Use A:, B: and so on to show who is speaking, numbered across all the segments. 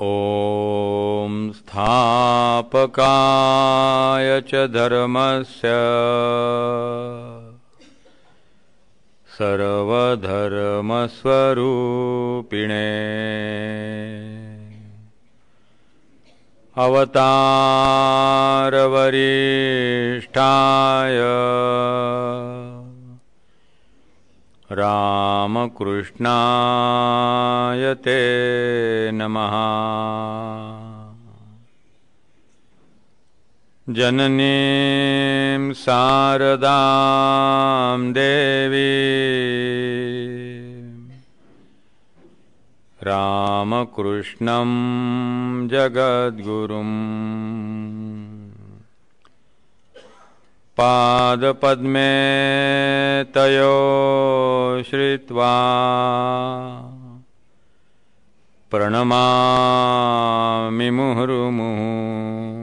A: ॐ स्थापकाय च धर्मस्य सर्वधर्मस्वरूपिणे अवतारवरिष्ठाय रामकृष्णाय ते नमः। जननीं शारदां देवी रामकृष्णं जगद्गुरुं पादपद्मे तयो श्रित्वा प्रणमामि मुहुर्मुहुः।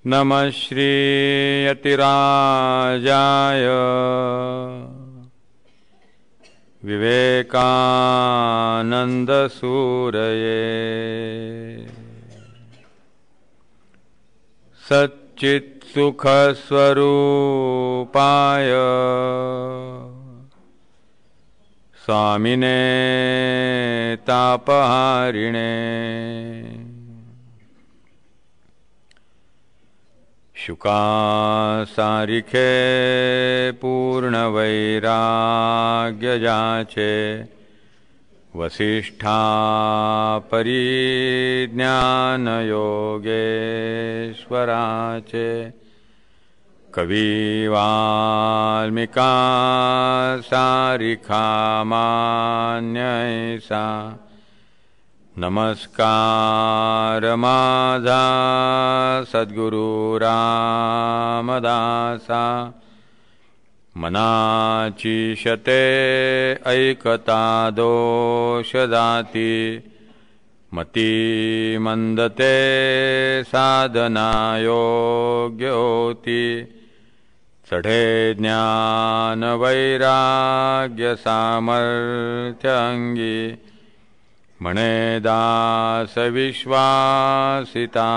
A: नमः श्रीयतिराजाय विवेकानन्दसूरये सच्चित्सुखस्वरूपाय स्वामिने तापहारिणे शुकासारिखे पूर्णवैराग्यजाचे वसिष्ठा परिज्ञानयोगेश्वराचे कवी वाल्मीका सारिखा मान्यैसा नमस्कार माझा सद्गुरु रामदासा। मनाची शते ऐकता दोष जाती मती मंदते साधना योग्य होती। चढे ज्ञान वैराग्य सामर्थ्य अंगी म्हणे दास विश्वासिता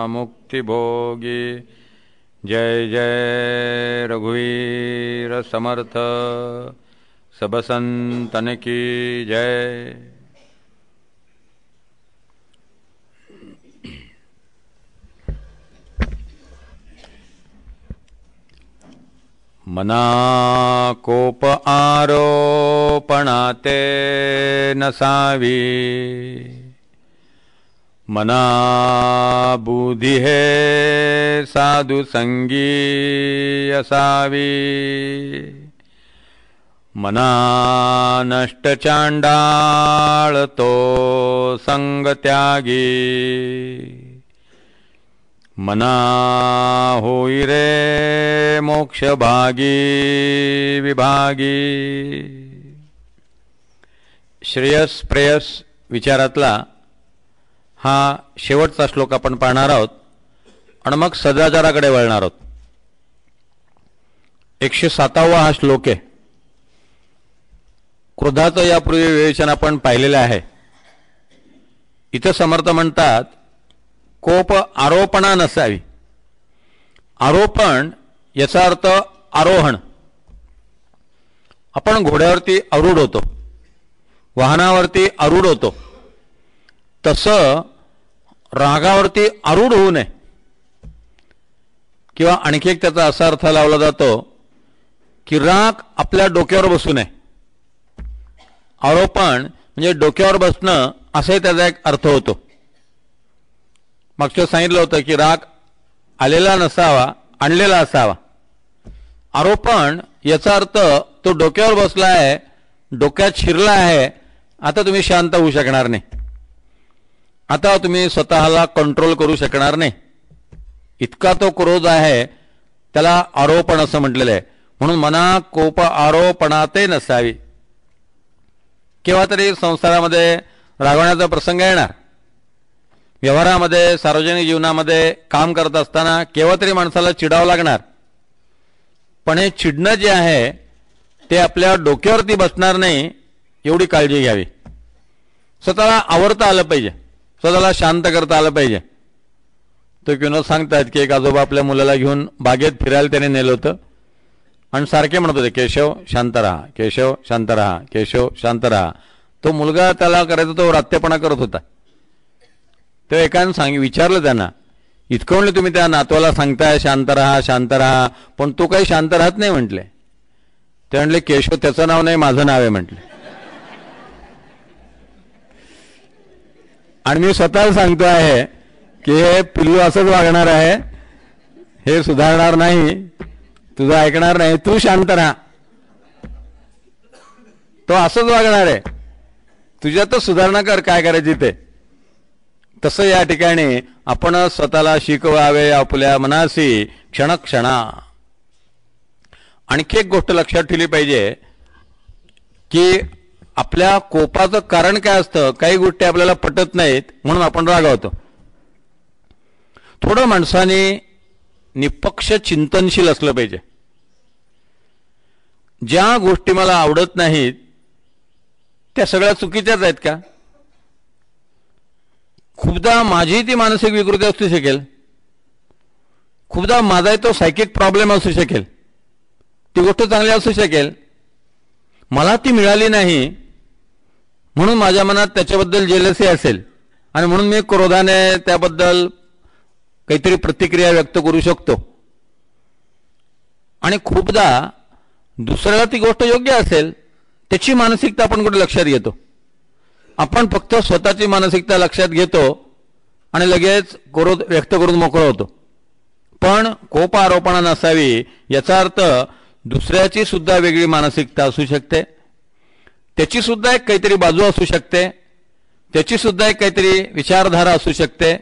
A: मुक्तिभोगी। जय जय रघुवीर समर्थ सब संतन की जय। मना कोप आरोपणाते नसावी मना बुद्धी हे साधु संगी असावी। मना नष्ट चांडाळ तो संग त्यागी मना होई रे मोक्ष भागी विभागी। श्रेयस प्रेयस विचारातला हा शेवटचा श्लोक आपण पाहणार आहोत आणि मग सदाचाराकडे वळणार आहोत। 107वा हा श्लोक आहे। क्रोधाचं यापूर्वी विवेचन आपण पाहिलेलं आहे। इथं समर्थ म्हणतात कोप आरोपणा नसावी। आरोपण याचा अर्थ आरोहण। आपण घोड्यावरती आरूढ होतो, वाहनावरती आरूढ होतो, तसं रागावरती आरूढ होऊ नये। किंवा आणखी एक त्याचा असा अर्थ लावला जातो की राग आपल्या डोक्यावर बसू नये। आरोपण म्हणजे डोक्यावर बसणं असाही त्याचा एक अर्थ होतो। मागच्या सांगितलं होतं की राग आलेला नसावा, आणलेला असावा। आरोपण याचा अर्थ तो डोक्यावर बसला आहे, डोक्यात शिरला आहे, आता तुम्ही शांत होऊ शकणार नाही, आता तुम्ही स्वतःला कंट्रोल करू शकणार नाही, इतका तो क्रोध आहे, त्याला आरोपण असं म्हटलेलं आहे। म्हणून मना कोप आरोपणाते नसावी। केव्हा तरी संसारामध्ये रागवण्याचा प्रसंग येणार, व्यवहारामध्ये सार्वजनिक जीवनामध्ये काम करत असताना केव्हा तरी माणसाला चिडावं लागणार। पण हे चिडणं जे आहे ते आपल्या डोक्यावरती बसणार नाही एवढी काळजी घ्यावी। स्वतःला आवरता आलं पाहिजे, स्वतःला शांत करता आलं पाहिजे. तो एक विनोद सांगतात की एक आजोबा आपल्या मुलाला घेऊन बागेत फिरायला त्याने नेलं होतं आणि सारखे म्हणत होते, केशव शांत राहा, केशव शांत राहा, केशव शांत राहा. तो मुलगा त्याला करायचा तो रात्तेपणा करत होता. तो एकाने विचारलं त्यांना, इतकं म्हणलं तुम्ही त्या नातवाला सांगताय शांत राहा शांत राहा, पण तो काही शांत राहत नाही म्हटले. ते म्हणले, केशव त्याचं नाव नाही माझं नाव आहे म्हटले. आणि मी स्वतः सांगतो आहे की हे पिल्लू असंच वागणार आहे, हे सुधारणार नाही, तुझं ऐकणार नाही, तू शांत राहा. तो असंच वागणार आहे, तुझ्यातच सुधारणा कर, काय करायची ते. तसं या ठिकाणी आपण स्वतःला शिकवावे आपल्या मनासी क्षणक्षणा. आणखी एक गोष्ट लक्षात ठेवली पाहिजे की आपल्या कोपाचं कारण काय असतं. काही गोष्टी आपल्याला पटत नाहीत म्हणून आपण रागावतो. थोडं माणसाने निपक्ष चिंतनशील असलं पाहिजे. ज्या गोष्टी मला आवडत नाहीत त्या सगळ्या चुकीच्याच आहेत का? खूपदा माझी ती मानसिक विकृती असू शकेल, खूपदा माझा तो सायकिक प्रॉब्लेम असू शकेल, ती गोष्ट चांगली असू शकेल. मला ती मिळाली नाही म्हणून माझ्या मनात त्याच्याबद्दल जेलसी असेल आणि म्हणून मी क्रोधाने त्याबद्दल काहीतरी प्रतिक्रिया व्यक्त करू शकतो. आणि खूपदा दुसऱ्याला ती गोष्ट योग्य असेल, त्याची मानसिकता आपण कुठे लक्षात घेतो. आपण फक्त स्वतःची मानसिकता लक्षात घेतो आणि लगेच क्रोध व्यक्त करून मोकळं होतो. पण कोप आरोपणा नसावी याचा अर्थ दुसऱ्याची सुद्धा वेगळी मानसिकता असू शकते, त्याची सुद्धा एक काहीतरी बाजू असू शकते, त्याची सुद्धा एक काहीतरी विचारधारा असू शकते.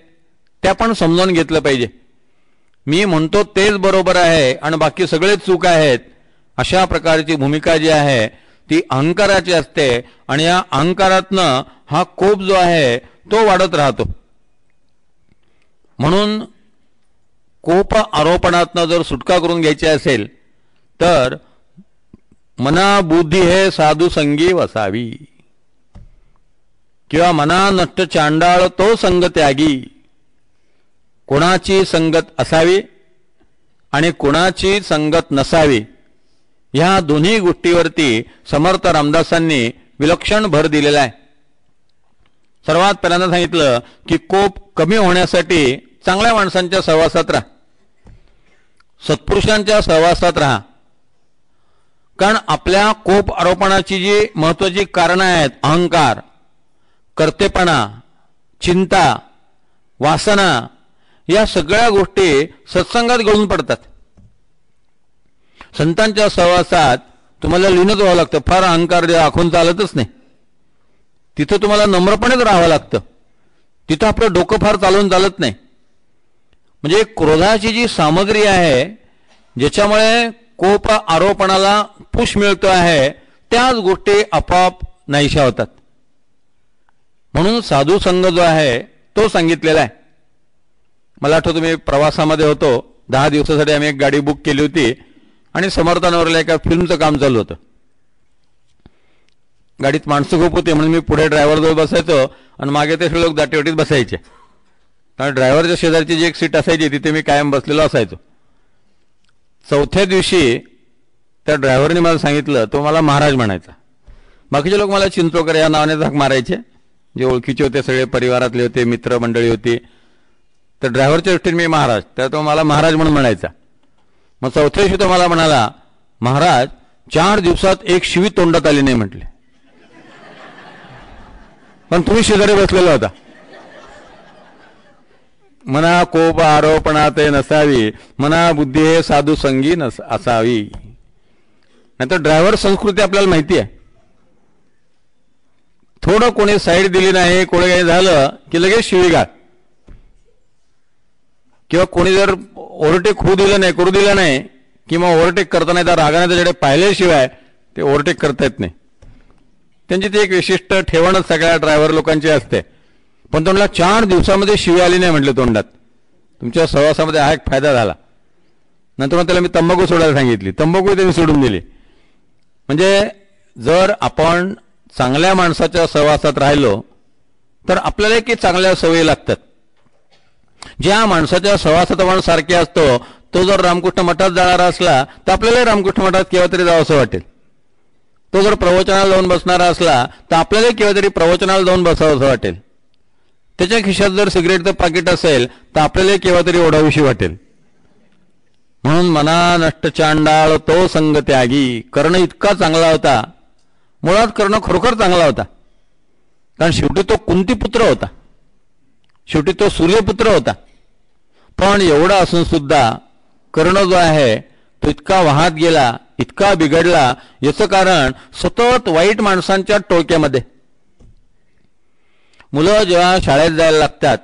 A: ते आपण समजावून घेतलं पाहिजे. मी म्हणतो तेच बरोबर आहे आणि बाकी सगळेच चूक आहेत, अशा प्रकारची भूमिका जी आहे ती अहंकाराची असते आणि या अहंकारातनं हा कोप जो आहे तो वाढत राहतो. म्हणून कोप आरोपणातनं जर सुटका करून घ्यायची असेल तर मना बुद्धी हे साधू संगी वसावी, किंवा मना नष्ट चांडाळ तो संग त्यागी. कोणाची संगत असावी आणि कोणाची संगत नसावी ह्या दोन्ही गोष्टीवरती समर्थ रामदासांनी विलक्षण भर दिलेला आहे. सर्वात पहिल्यांदा सांगितलं की कोप कमी होण्यासाठी चांगल्या माणसांच्या सहवासात राहा, सत्पुरुषांच्या सहवासात राहा. कारण आपल्या कोप आरोपणाची जी महत्वाची कारणं आहेत, अहंकार, कर्तेपणा, चिंता, वासना, या सगळ्या गोष्टी सत्संगात गळून पडतात. संतांच्या सहवासात तुम्हाला लीनच व्हावं लागतं. फार अहंकार दाखवून चालतच नाही. तिथं तुम्हाला नम्रपणेच राहावं लागतं. तिथं आपलं डोकं फार चालवून चालत नाही. म्हणजे क्रोधाची जी सामग्री आहे ज्याच्यामुळे कोप आरोपणाला पुश मिळतो आहे, त्याच गोष्टी आपोआप नाहीशा होतात. म्हणून साधू संघ जो आहे तो सांगितलेला आहे. मला आठवतं मी प्रवासामध्ये होतो, 10 दिवसासाठी आम्ही एक गाडी बुक केली होती आणि समर्थांवरल्या एका फिल्मचं काम चालू होतं. गाडीत माणसं खूप होती म्हणून मी पुढे ड्रायव्हरजवळ बसायचो आणि मागे ते लोक दाटीवाटीत बसायचे. कारण ड्रायव्हरच्या शेजारची जी एक सीट असायची तिथे मी कायम बसलेलो असायचो. चौथ्या दिवशी त्या ड्रायव्हरने मला सांगितलं, तो मला महाराज म्हणायचा. बाकीचे लोक मला चिंचोकर या नावाने झाक मारायचे, जे ओळखीचे होते, सगळे परिवारातले होते, मित्रमंडळी होती. तर ड्रायव्हरच्या दृष्टीने मी महाराज, तर तो मला महाराज म्हणून म्हणायचा. मग चौथ्या दिवशी तो मला म्हणाला, महाराज 4 दिवसात एक शिवी तोंडात आली नाही म्हटले, पण तुम्ही शेजारी बसलेला होता. मना कोप आरोपणात नसावी, मना बुद्धी हे साधू संगी असावी. नाहीतर ड्रायव्हर संस्कृती आपल्याला माहिती आहे. थोडं कोणी साईड दिली नाही, कोणी काही झालं की लगेच शिवीगाळ, किंवा कोणी जर ओव्हरटेक होऊ दिलं नाही, करू दिलं नाही, किंवा ओव्हरटेक करता नाही तर रागाने त्याच्याकडे पाहिल्याशिवाय ते ओव्हरटेक करता येत नाही. त्यांची ती एक विशिष्ट ठेवणच सगळ्या ड्रायव्हर लोकांची असते. पण तोंडला 4 दिवसामध्ये शिवी आली नाही म्हटलं तोंडात, तुमच्या सहवासामध्ये हा एक फायदा झाला. नंतर मग त्याला मी तंबाखू सोडायला सांगितली, तंबाखू त्यांनी सोडून दिली. म्हणजे जर आपण चांगल्या माणसाच्या सहवासात राहिलो तर आपल्याला की चांगल्या सवयी लागतात. ज्या माणसाच्या सहवासात आपण सारखे असतो तो जर रामकृष्ण मठात जाणारा असला तर आपल्यालाही रामकृष्ण मठात केव्हा तरी जावं असं वाटेल. तो जर प्रवचनाला जाऊन बसणारा असला तर आपल्यालाही केव्हा तरी प्रवचनाला जाऊन बसावं असं वाटेल. त्याच्या खिशात जर सिगरेटचं पाकिट असेल तर आपल्यालाही केव्हा तरी ओढावीशी वाटेल. म्हणून मना नष्ट चांडाळ तो संग त्यागी. कर्ण इतका चांगला होता, मुळात कर्ण खरोखर चांगला होता, कारण शेवटी तो कुंतीपुत्र होता, शेवटी तो सूर्यपुत्र होता. पण एवढा असून सुद्धा कर्ण जो आहे तो इतका वाहत गेला, इतका बिघडला. याचं कारण सतत वाईट माणसांच्या टोळक्यामध्ये. मुलं जेव्हा शाळेत जायला लागतात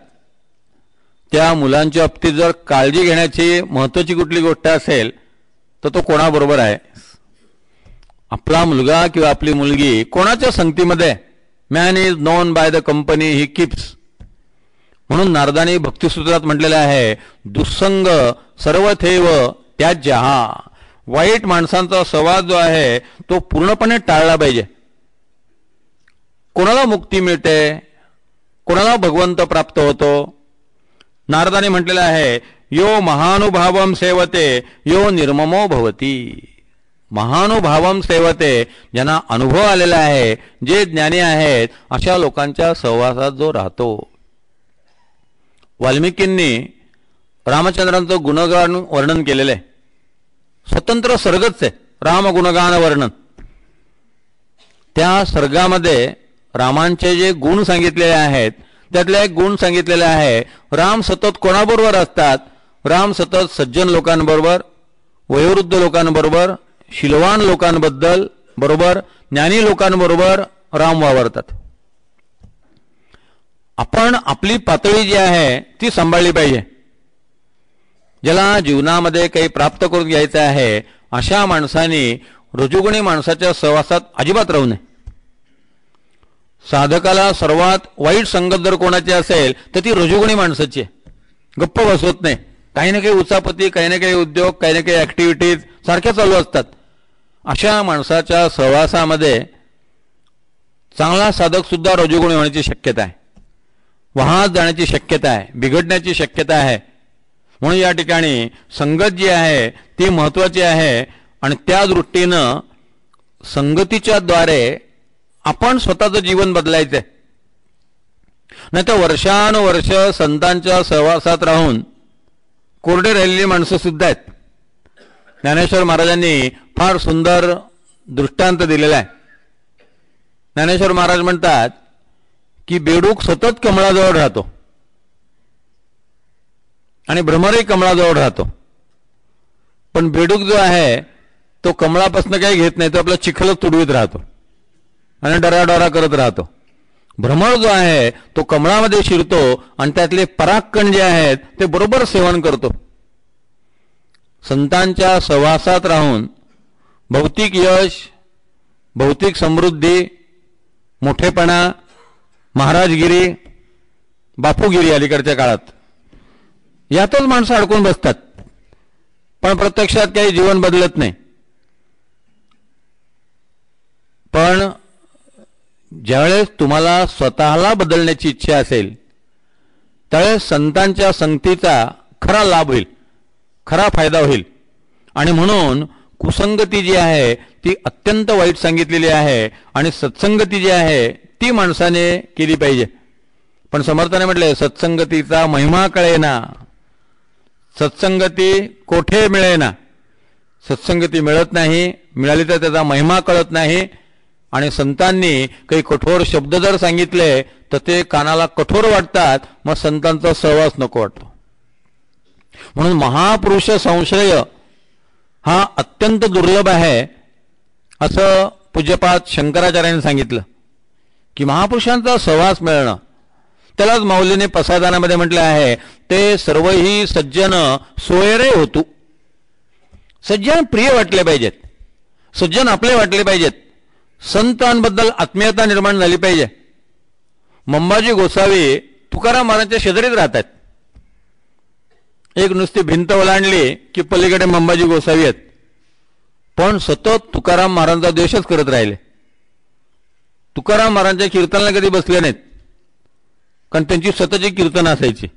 A: त्या मुलांच्या बाबतीत जर काळजी घेण्याची महत्त्वाची कुठली गोष्ट असेल तर तो कोणाबरोबर आहे. आपला मुलगा किंवा आपली मुलगी कोणाच्या संगतीमध्ये. Man is known by the company he keeps. म्हणून नारदानी भक्तिसूत्रात म्हटलेलं आहे, दुस्संग सर्वथैव त्याज्यः. वाईट माणसांचा सहवास जो आहे तो पूर्णपणे टाळला पाहिजे. कोणाला मुक्ती मिळते, कोणाला भगवंत प्राप्त होतो. नारदाने म्हटलेलं आहे, यो महानुभावम सेवते यो निर्ममो भवती. महानुभावम सेवते, ज्यांना अनुभव आलेला आहे, जे ज्ञानी आहेत अशा लोकांच्या सहवासात जो राहतो. वाल्मिकींनी रामचंद्रांचं गुणगान वर्णन केलेलं आहे. स्वतंत्र सर्गच आहे राम गुणगान वर्णन. त्या सर्गामध्ये रामांचे जे गुण सांगितलेले आहेत त्यातले एक गुण सांगितलेले आहे, राम सतत कोणाबरोबर असतात. राम सतत सज्जन लोकांबरोबर, वयोवृद्ध लोकांबरोबर, शीलवान लोकांबद्दल बरोबर, ज्ञानी लोकांबरोबर राम वावरतात. आपण आपली पातळी जी आहे ती सांभाळली पाहिजे. ज्याला जीवनामध्ये काही प्राप्त करून घ्यायचं आहे अशा माणसांनी रजुगुणी माणसाच्या सहवासात अजिबात राहू नये. साधकाला सर्वात वाईट संगत जर कोणाची असेल तर ती रजुगुणी माणसाची आहे. गप्प बसवत नाही, काही ना काही उचापती, काही ना काही उद्योग, काही ना काही ॲक्टिव्हिटीज सारख्या चालू असतात. अशा माणसाच्या सहवासामध्ये चांगला साधक सुद्धा रजुगुणी होण्याची शक्यता आहे, वाहत जाण्याची शक्यता आहे, बिघडण्याची शक्यता आहे. म्हणून या ठिकाणी संगत जी आहे ती महत्त्वाची आहे. आणि त्या दृष्टीनं संगतीच्या द्वारे आपण स्वतःचं जीवन बदलायचं आहे. नाही तर वर्षानुवर्ष संतांच्या सहवासात राहून कोरडे राहिलेली माणसं सुद्धा आहेत. ज्ञानेश्वर महाराजांनी फार सुंदर दृष्टांत दिलेला आहे. ज्ञानेश्वर महाराज म्हणतात की बेडूक सतत कमळाजवळ राहतो आणि भ्रमरही कमळाजवळ राहतो. पण बेडूक जो आहे तो कमळापासून काही घेत नाही, तो आपला चिखलच तुडवीत राहतो आणि डराडोरा करत राहतो. भ्रमर जो आहे तो कमळामध्ये शिरतो आणि त्यातले परागकण जे आहेत ते बरोबर सेवन करतो. संतांच्या सहवासात राहून भौतिक यश, भौतिक समृद्धी, मोठेपणा, महाराजगिरी, बापूगिरी अलीकडच्या काळात यातच माणसं अडकून बसतात. पण प्रत्यक्षात काही जीवन बदलत नाही. पण ज्यावेळेस तुम्हाला स्वतःला बदलण्याची इच्छा असेल त्यावेळेस संतांच्या संगतीचा खरा लाभ होईल, खरा फायदा होईल. आणि म्हणून कुसंगती जी आहे ती अत्यंत वाईट सांगितलेली आहे आणि सत्संगती जी आहे ती माणसाने केली पाहिजे. पण समर्थाने म्हटले, सत्संगतीचा महिमा कळेना, सत्संगती कोठे मिळेना. सत्संगती मिळत नाही, मिळाली तर त्याचा महिमा कळत नाही. आणि संतांनी काही कठोर शब्द जर सांगितले तर ते कानाला कठोर वाटतात, मग संतांचा सहवास नको वाटतो. म्हणून महापुरुष संश्रय हा अत्यंत दुर्लभ आहे असं पूज्यपाद शंकराचार्यांनी सांगितलं की महापुरुषांचा सहवास मिळणं. त्यालाच माऊलीने पसायदानामध्ये म्हटलं आहे, ते सर्वही सज्जन सोयरे होतू. सज्जन प्रिय वाटले पाहिजेत, सज्जन आपले वाटले पाहिजेत, संतांबद्दल आत्मीयता निर्माण झाली पाहिजे. मंबाजी गोसावी तुकाराम महाराजांच्या शेजारीच राहतात. एक नुसती भिंत ओलांडली की पलीकडे मंबाजी गोसावी आहेत, पण सतत तुकाराम महाराजांचा द्वेषच करत राहिले. तुकाराम महाराजांच्या कीर्तनाला कधी बसले नाहीत. कारण त्यांची स्वतःची कीर्तनं असायची.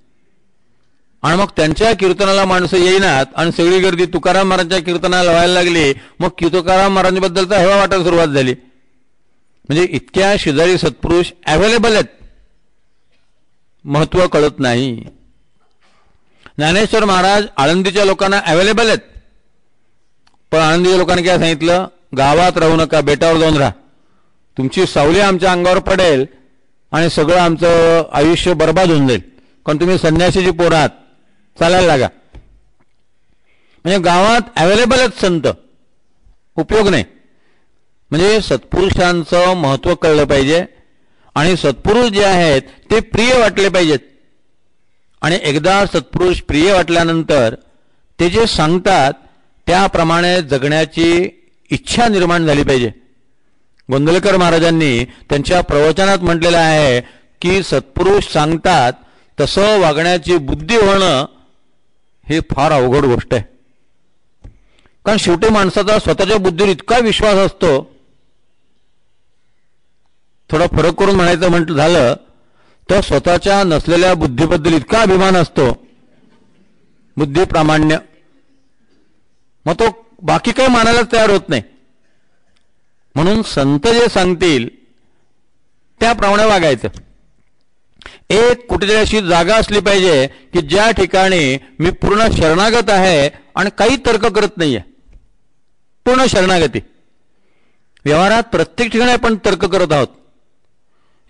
A: आणि मग त्यांच्या कीर्तनाला माणसं येईनात आणि सगळी गर्दी तुकाराम महाराजांच्या कीर्तनाला व्हायला लागली. मग तुकाराम महाराजांबद्दलचा हेवा वाटायला सुरुवात झाली. म्हणजे इतक्या शेजारी सत्पुरुष अवेलेबल आहेत, महत्त्व कळत नाही. ज्ञानेश्वर महाराज आळंदीच्या लोकांना अवेलेबल आहेत, पण आळंदीच्या लोकांनी काय सांगितलं, गावात राहू नका, बेटावर जाऊन राहा, तुमची सावली आमच्या अंगावर पडेल आणि सगळं आमचं आयुष्य बर्बाद होऊन जाईल, कारण तुम्ही संन्यासीची पोरं आहात, चालायला लागा. म्हणजे गावात अवेलेबल आहेत संत, उपयोग नाही. म्हणजे सत्पुरुषांचं महत्त्व कळलं पाहिजे आणि सत्पुरुष जे आहेत ते प्रिय वाटले पाहिजेत. आणि एकदा सत्पुरुष प्रिय वाटल्यानंतर ते जे सांगतात त्याप्रमाणे जगण्याची इच्छा निर्माण झाली पाहिजे. गोंदवलेकर महाराजांनी त्यांच्या प्रवचनात म्हटलेलं आहे की सत्पुरुष सांगतात तसं वागण्याची बुद्धी होणं हे फार अवघड गोष्ट आहे. कारण शेवटी माणसाचा स्वतःच्या बुद्धीवर इतका विश्वास असतो, थोडा फरक करून म्हणायचं झालं तर स्वतःच्या नसलेल्या बुद्धीबद्दल इतका अभिमान असतो, बुद्धी प्रामाण्य, मग तो बाकी काही मानायलाच तयार होत नाही. म्हणून संत जे सांगतील त्याप्रमाणे वागायचं. एक कुठेतरी अशी जागा असली पाहिजे की ज्या ठिकाणी मी पूर्ण शरणागत आहे आणि काही तर्क करत नाहीये, पूर्ण शरणागती. व्यवहारात प्रत्येक ठिकाणी आपण तर्क करत आहोत,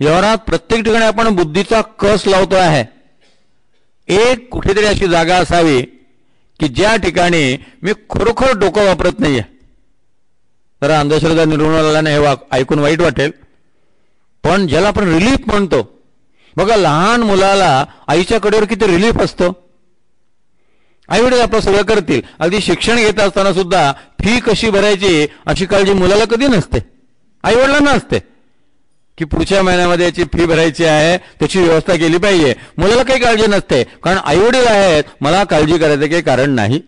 A: व्यवहारात प्रत्येक ठिकाणी आपण बुद्धीचा कस लावतो आहे. एक कुठेतरी अशी जागा असावी की ज्या ठिकाणी मी खरोखर डोकं वापरत नाहीये. जरा अंधश्रद्धा निर्मूलनाला हे ऐकून वाईट वाटेल, पण ज्याला आपण रिलीफ म्हणतो, बघा लहान मुलाला आईच्या कडेवर किती रिलीफ असतो. आईवडील आपलं सगळं करतील, अगदी शिक्षण घेत असताना सुद्धा फी कशी भरायची अशी काळजी मुलाला कधी नसते, आईवडिलांना असते की पुढच्या महिन्यामध्ये याची फी भरायची आहे, त्याची व्यवस्था केली पाहिजे. मुलाला काही काळजी नसते, कारण आईवडील आहेत, मला काळजी करायचं काही कारण नाही.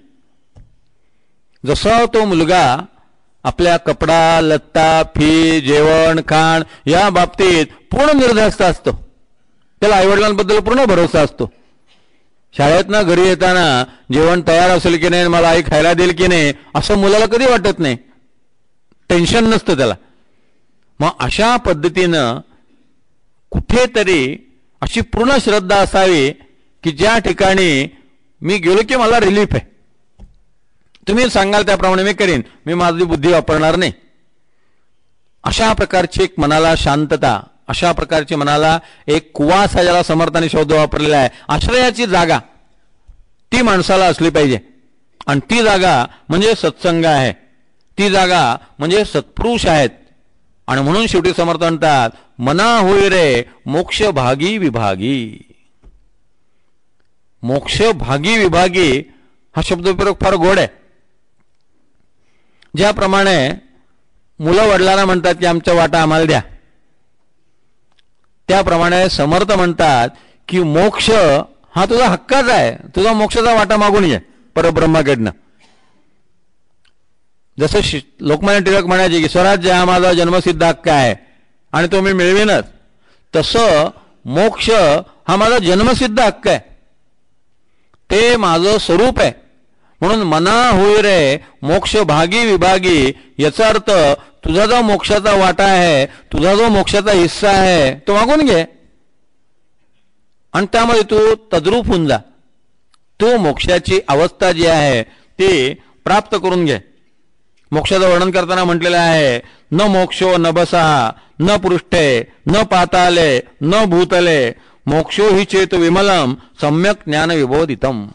A: जसा तो मुलगा आपल्या कपडा लत्ता फी जेवण खाण या बाबतीत पूर्ण निर्धास्त असतो, त्याला आईवडिलांबद्दल पूर्ण भरोसा असतो. शाळेतनं घरी येताना जेवण तयार असेल की नाही, मला आई खायला देईल की नाही, असं मुलाला कधी वाटत नाही, टेन्शन नसतं त्याला. मग अशा पद्धतीनं कुठेतरी अशी पूर्ण श्रद्धा असावी की ज्या ठिकाणी मी गेलो की मला रिलीफ आहे, तुम्ही सांगाल त्याप्रमाणे मी करीन, मी माझी बुद्धी वापरणार नाही. अशा प्रकारची एक मनाला शांतता, अशा प्रकारची मनाला एक कुवासा, ज्याला समर्थाने शब्द वापरलेला आहे, आश्रयाची जागा ती माणसाला असली पाहिजे. आणि ती जागा म्हणजे सत्संग आहे, ती जागा म्हणजे सत्पुरुष आहेत. आणि म्हणून शेवटी समर्थ म्हणतात, मना होई रे मोक्ष भागी विभागी. मोक्ष भागी विभागी हा शब्दप्रयोग फार गोड आहे. ज्याप्रमाणे मुलं वडिलांना म्हणतात की आमच्या वाटा आम्हाला द्या, त्याप्रमाणे समर्थ म्हणतात की मोक्ष हा तुझा हक्काच आहे, तुझा मोक्षाचा वाटा मागून ये परब्रह्माकडनं. जसं लोकमान्य टिळक म्हणायचे की स्वराज्य हा माझा जन्मसिद्ध हक्क आहे आणि तो मी मिळवीनच, तसं मोक्ष हा माझा जन्मसिद्ध हक्क आहे, ते माझं स्वरूप आहे. म्हणून मना होई रे मोक्ष भागी विभागी, याचा अर्थ तुझा जो मोक्षाचा वाटा आहे, तुझा जो मोक्षाचा हिस्सा आहे, तो मागून घे आणि त्यामध्ये तू तद्रूप होऊन जा. तू मोक्षाची अवस्था जी आहे ती प्राप्त करून घे. मोक्षाचं वर्णन करताना म्हटलेलं आहे, न मोक्षो न बसा न पृष्ठे न पाताले न भूतले मोक्षो हि चेत विमलम सम्यक ज्ञान विबोधितम.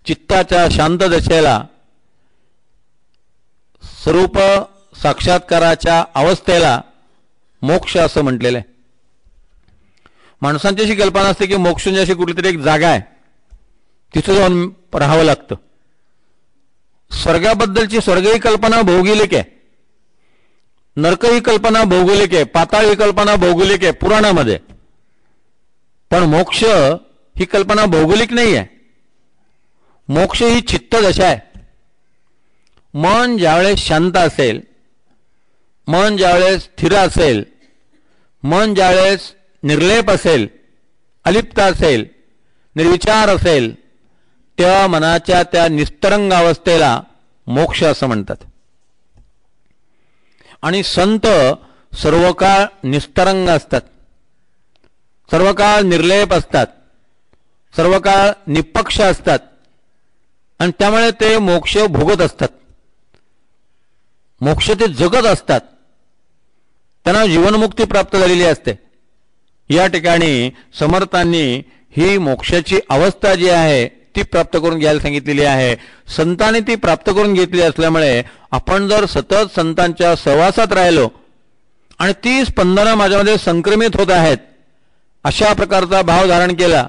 A: चित्ताच्या शांत दशेला, स्वरूप साक्षात्काराच्या अवस्थेला मोक्ष असं म्हटलेलं आहे. माणसांची अशी कल्पना असते की मोक्ष म्हणजे अशी कुठली तरी एक जागा आहे, तिथं जाऊन राहावं लागतं. स्वर्गाबद्दलची स्वर्ग ही कल्पना भौगोलिक आहे, नरक ही कल्पना भौगोलिक आहे, पाताळ ही कल्पना भौगोलिक आहे पुराणामध्ये. पण मोक्ष ही कल्पना भौगोलिक नाही आहे. मोक्ष ही चित्त दशा आहे. मन ज्यावेळेस शांत असेल, मन ज्यावेळेस स्थिर असेल, मन ज्यावेळेस निर्लेप असेल, अलिप्त असेल, निर्विचार असेल, त्या मनाच्या त्या निस्तरंग अवस्थेला मोक्ष असं म्हणतात. आणि संत सर्व काळ निस्तरंग असतात, सर्व काळ निर्लेप असतात, सर्व काळ निपक्ष असतात आणि त्यामुळे ते मोक्ष भोगत असतात, मोक्ष ते जगत असतात, त्यांना जीवनमुक्ती प्राप्त झालेली असते. या ठिकाणी समर्थांनी ही मोक्षाची अवस्था जी आहे ती प्राप्त करून घ्यायला सांगितलेली आहे. संतांनी ती प्राप्त करून घेतली असल्यामुळे आपण जर सतत संतांच्या सहवासात राहिलो आणि ती स्पंदनं माझ्यामध्ये संक्रमित होत आहेत अशा प्रकारचा भाव धारण केला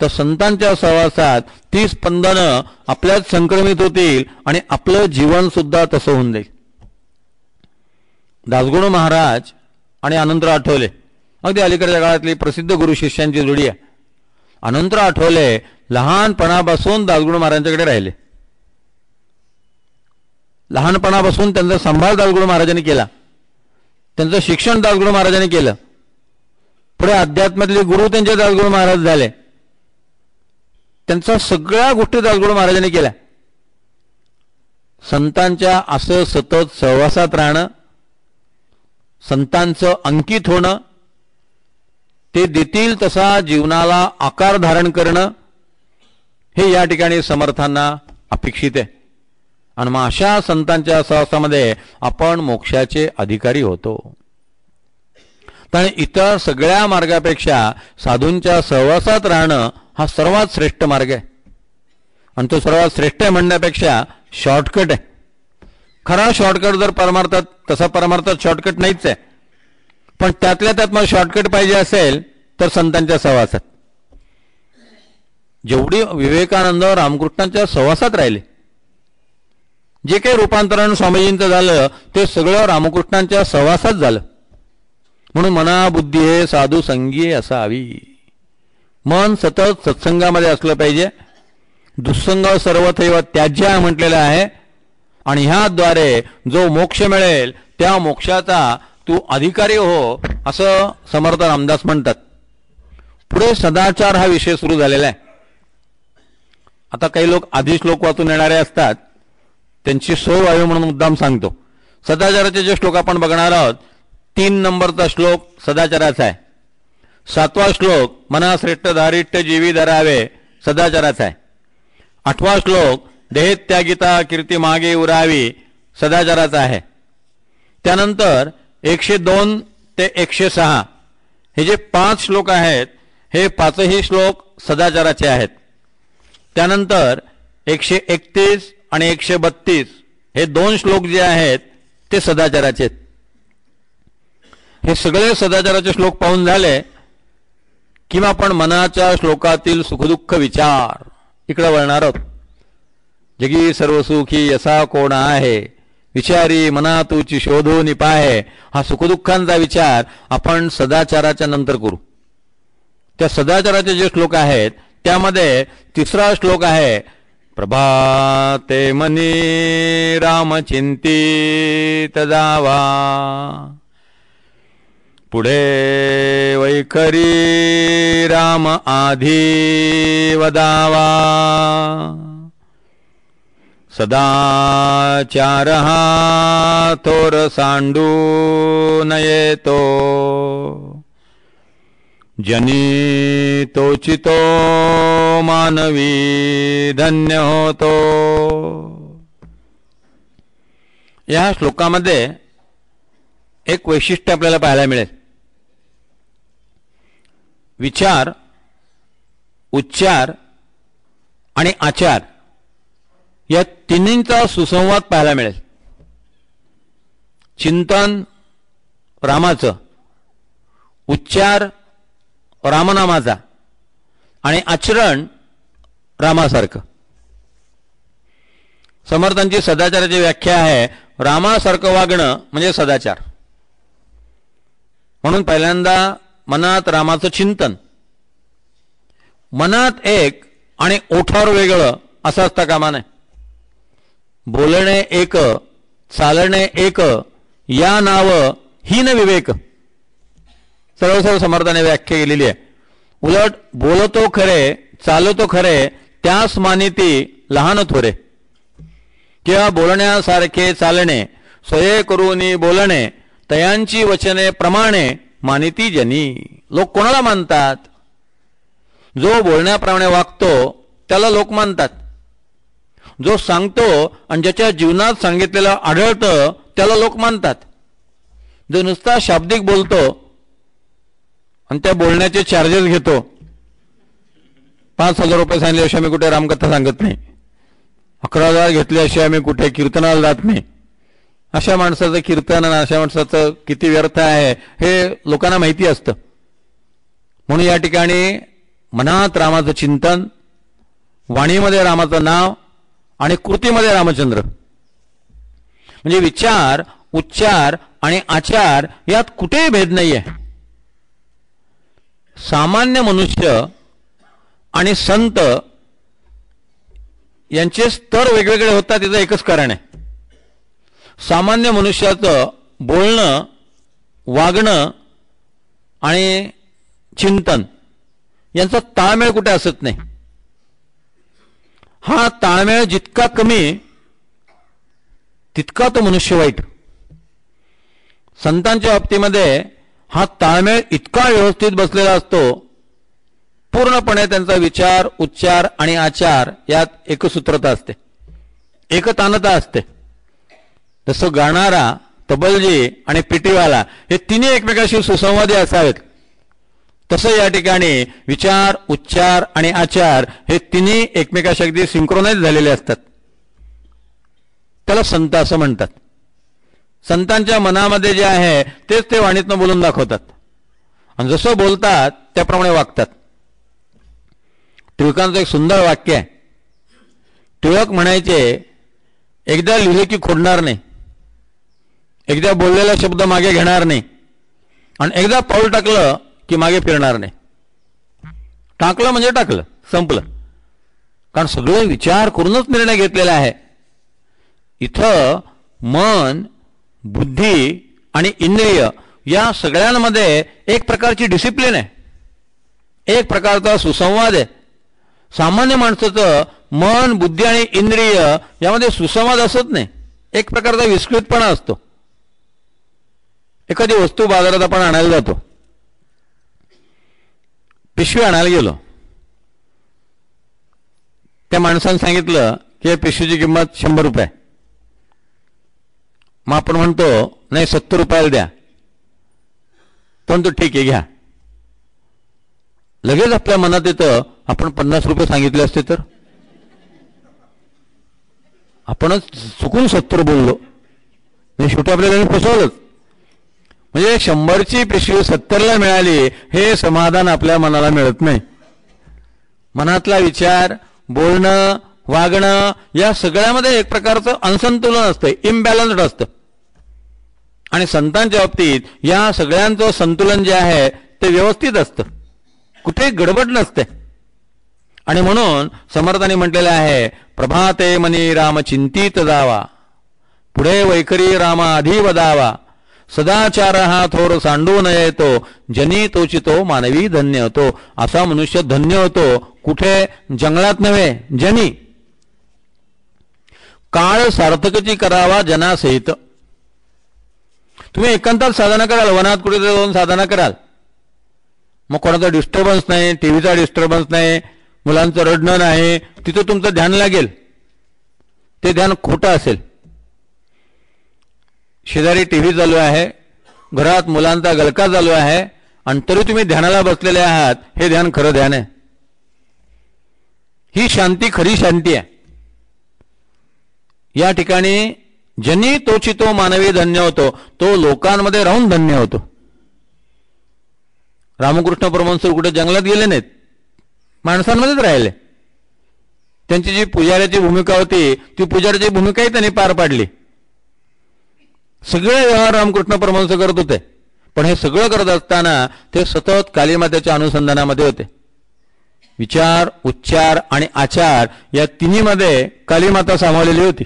A: तर संतांच्या सहवासात ती स्पंदनं आपल्यात संक्रमित होतील आणि आपलं जीवन सुद्धा तसं होऊन जाईल. दासगुणू महाराज आणि अनंतराव आठवले अगदी अलीकडच्या काळातली प्रसिद्ध गुरु शिष्यांची जोडी आहे. अनंतराव आठवले लहानपणापासून दासगुणू महाराजांच्याकडे राहिले. लहानपणापासून त्यांचा सांभाळ दासगुणू महाराजांनी केला, त्यांचं शिक्षण दासगुणू महाराजांनी केलं. पुढे अध्यात्मातले गुरु त्यांचे दासगुणू महाराज झाले. त्यांच्या सगळ्या गोष्टी दासगुणू महाराजांनी केल्या. संतांच्या असं सतत सहवासात राहणं, संतांचं अंकित होणं, ते देतील तसा जीवनाला आकार धारण करणं हे या ठिकाणी समर्थांना अपेक्षित आहे. आणि मग अशा संतांच्या सहवासामध्ये आपण मोक्षाचे अधिकारी होतो. तर इतर सगळ्या मार्गापेक्षा साधूंच्या सहवासात राहणं हा सर्वात श्रेष्ठ मार्ग आहे. आणि तो सर्वात श्रेष्ठ आहे म्हणण्यापेक्षा शॉर्टकट आहे. खरा शॉर्टकट जर परमार्थात, तसा परमार्थात शॉर्टकट नाहीच आहे, पण त्यातल्या त्यात मग शॉर्टकट पाहिजे असेल तर संतांच्या सहवासात. जेवढी विवेकानंद रामकृष्णांच्या सहवासात राहिले, जे काही रूपांतरण स्वामीजींचं झालं ते सगळं रामकृष्णांच्या सहवासात झालं. म्हणून मना बुद्धी हे साधू संगी असावी. मन सतत सत्संगामध्ये असलं पाहिजे. दुःसंग सर्वथैव त्याज्य म्हटलेलं आहे. आणि ह्याद्वारे जो मोक्ष मिळेल त्या मोक्षाचा तू अधिकारी हो असं समर्थ रामदास म्हणतात. पुढे सदाचार हा विषय सुरू झालेला आहे. आता काही लोक आधी श्लोक वाचून येणारे असतात, त्यांची सोय व्हावी म्हणून मुद्दाम सांगतो. सदाचाराचे जे श्लोक आपण बघणार आहोत, 3 नंबरचा श्लोक सदाचाराचा आहे. 7वा श्लोक मना श्रेष्ठ धारिष्ठ जीवी धरावे सदाचाराचा आहे. 8वा श्लोक देहत्यागिता कीर्ती मागे उरावी सदाचाराचा आहे. त्यानंतर 102 ते 106 हे जे 5 श्लोक आहेत हे 5ही श्लोक सदाचाराचे आहेत. त्यानंतर 131 आणि 132 हे 2 श्लोक जे आहेत ते सदाचाराचे आहेत. हे सगळे सदाचाराचे श्लोक पाहून झाले किंवा आपण मनाच्या श्लोकातील सुखदुःख विचार इकडे वळणार आहोत. जगी सर्वसुखी यसा कोण आहे विचारी मना तुची शोधो निपाहे. हा सुखदुःखांचा विचार आपण सदाचाराच्या नंतर करू. त्या सदाचाराचे जे श्लोक आहेत त्यामध्ये 3रा श्लोक आहे प्रभाते मनी रामचिंतित जावा पुढे वैखरी राम आधी वदावा सदाचार हा थोर सांडू नयेतो जनी तोचितो मानवी धन्य होतो. या श्लोकामध्ये एक वैशिष्ट्य आपल्याला पाहायला मिळेल. विचार, उच्चार आणि आचार या तिन्हींचा सुसंवाद पाहायला मिळेल. चिंतन रामाचं, उच्चार रामनामाचा आणि आचरण रामासारखं. समर्थांची सदाचाराची व्याख्या आहे रामासारखं वागणं म्हणजे सदाचार. म्हणून पहिल्यांदा मनात रामाचं चिंतन, मनात एक आणि ओठावर वेगळं असं असता कामा नये. बोलणे एक, चालणे एक, या नाव हीन विवेक सर्व समर्थाने व्याख्या केलेली आहे. उलट बोलतो खरे चालतो खरे त्यास मानिती लहान थोरे. किंवा बोलण्यासारखे चालणे स्वये करूनी बोलणे तयांची वचने प्रमाणे मानिती जनी. लोक कोणाला मानतात? जो बोलण्याप्रमाणे वागतो त्याला लोक मानतात. जो सांगतो आणि ज्याच्या जीवनात सांगितलेलं आढळतं त्याला लोक मानतात. जो नुसता शाब्दिक बोलतो आणि त्या बोलण्याचे चार्जेस घेतो, 5,000 रुपये सांगितल्याशिवाय मी कुठे रामकथा सांगत नाही, 11,000 घेतल्याशिवाय मी कुठे कीर्तनाला जात नाही, अशा माणसाचं कीर्तन आणि अशा माणसाचं किती व्यर्थ आहे हे लोकांना माहिती असतं. म्हणून या ठिकाणी मनात रामाचं चिंतन, वाणीमध्ये रामाचं नाव आणि कृतीमध्ये रामचंद्र, म्हणजे विचार उच्चार आणि आचार यात कुठेही भेद नाही आहे. सामान्य मनुष्य आणि संत यांचे स्तर वेगवेगळे होतात. त्याचं एकच कारण आहे, सामान्य मनुष्याचं बोलणं वागणं आणि चिंतन यांचा ताळमेळ कुठे असत नाही. हा ताळमेळ जितका कमी तितका तो मनुष्य वाईट. संतांच्या बाबतीमध्ये हा ताळमेळ इतका व्यवस्थित बसलेला असतो, पूर्णपणे त्यांचा विचार उच्चार आणि आचार यात एकसूत्रता असते, एकतानता असते. जसं गाणारा तबलजी आणि पिटीवाला हे तिन्ही एकमेकाशी सुसंवादी असावेत, तसं या ठिकाणी विचार उच्चार आणि आचार हे तिन्ही एकमेकाशी अगदी सिंक्रोनाइज झालेले असतात. त्याला संत असं म्हणतात. संतांच्या मनामध्ये जे आहे तेच ते वाणीतनं बोलून दाखवतात आणि जसं बोलतात त्याप्रमाणे वागतात. टिळकांचं एक सुंदर वाक्य आहे. टिळक म्हणायचे, एकदा लिहिले की खोडणार नाही, एकदा बोललेला शब्द मागे घेणार नाही आणि एकदा पाऊल टाकलं की मागे फिरणार नाही. टाकलं म्हणजे टाकलं, संपलं. कारण सगळे विचार करूनच निर्णय घेतलेला आहे. इथं मन बुद्धी आणि इंद्रिय या सगळ्यांमध्ये एक प्रकारची डिसिप्लिन आहे, एक प्रकारचा सुसंवाद आहे. सामान्य माणसाचं मन बुद्धी आणि इंद्रिय यामध्ये सुसंवाद असत नाही, एक प्रकारचा विस्कृतपणा असतो. एखादी वस्तू बाजारात आपण आणायला जातो, पिशवी आणायला गेलो, त्या माणसाने सांगितलं की या पिशवीची किंमत 100 रुपये. मग आपण म्हणतो नाही 70 रुपयाला द्या, पण तो ठीक आहे घ्या. लगेच आपल्या मनात येतं आपण 50 रुपये सांगितले असते तर आपणच चुकून 70 बोललो, म्हणजे शेवटी आपल्याला फसवलंच. म्हणजे 100ची पिशवी 70ला मिळाली हे समाधान आपल्या मनाला मिळत नाही. मनातला विचार बोलणं वागणं या सगळ्यामध्ये एक प्रकारचं असंतुलन असतं, इम्बॅलन्स्ड असतं. आणि संतांच्या बाबतीत या सगळ्यांचं संतुलन जे आहे ते व्यवस्थित असतं, कुठे गडबड नसते. आणि म्हणून समर्थांनी म्हटलेलं आहे, प्रभाते मनी राम चिंतित जावा, पुढे वैखरी रामा आधी वदावा, सदाचार हा थोर सांडू नये तो, जनी तोचितो मानवी धन्य होतो. असा मनुष्य धन्य होतो कुठे? जंगलात नव्हे, जनी. काळ सार्थकची करावा जनासहित. तुम्ही एकांतात साधना कराल, वनात कुठे जाऊन साधना कराल, मग कोणाचा डिस्टर्बन्स नाही, टीव्हीचा डिस्टर्बन्स नाही, मुलांचं रडणं नाही, तिथं तुमचं ध्यान लागेल. ते ध्यान खोटं असेल. शेजारी टीव्ही चालू आहे, घरात मुलांचा गलका चालू आहे आणि तरी तुम्ही ध्यानाला बसलेले आहात, हे ध्यान खरं ध्यान आहे. ही शांती खरी शांती आहे. या ठिकाणी जनी तोचितो मानवी धन्य होतो, तो लोकांमध्ये राहून धन्य होतो. रामकृष्ण परमहंस कुठे जंगलात गेले नाहीत, माणसांमध्येच राहिले. त्यांची जी पुजाऱ्याची भूमिका होती ती पुजाऱ्याची भूमिकाही त्यांनी पार पाडली. सगळे व्यवहार रामकृष्ण परमहंस करत होते, पण हे सगळं करत असताना ते सतत कालीमातेच्या अनुसंधानामध्ये होते. विचार उच्चार आणि आचार या तिन्हीमध्ये कालीमाता सामावलेली होती.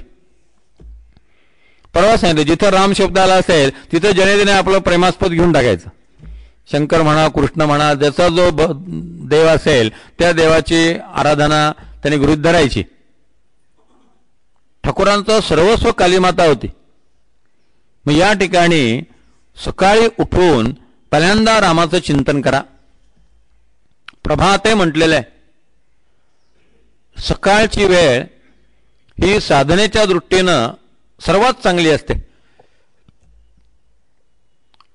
A: परवा सांगितलं, जिथं राम शब्द आला असेल तिथं जने आपलं प्रेमास्पद घेऊन टाकायचं. शंकर म्हणा कृष्ण म्हणा, ज्याचा जो देव असेल त्या देवाची आराधना त्यांनी गृहीत धरायची. ठाकूरांचं सर्वस्व कालीमाता होती. मग या ठिकाणी सकाळी उठून पहिल्यांदा रामाचं चिंतन करा. प्रभाते म्हटलेलं आहे. सकाळची वेळ ही साधनेच्या दृष्टीनं सर्वात चांगली असते,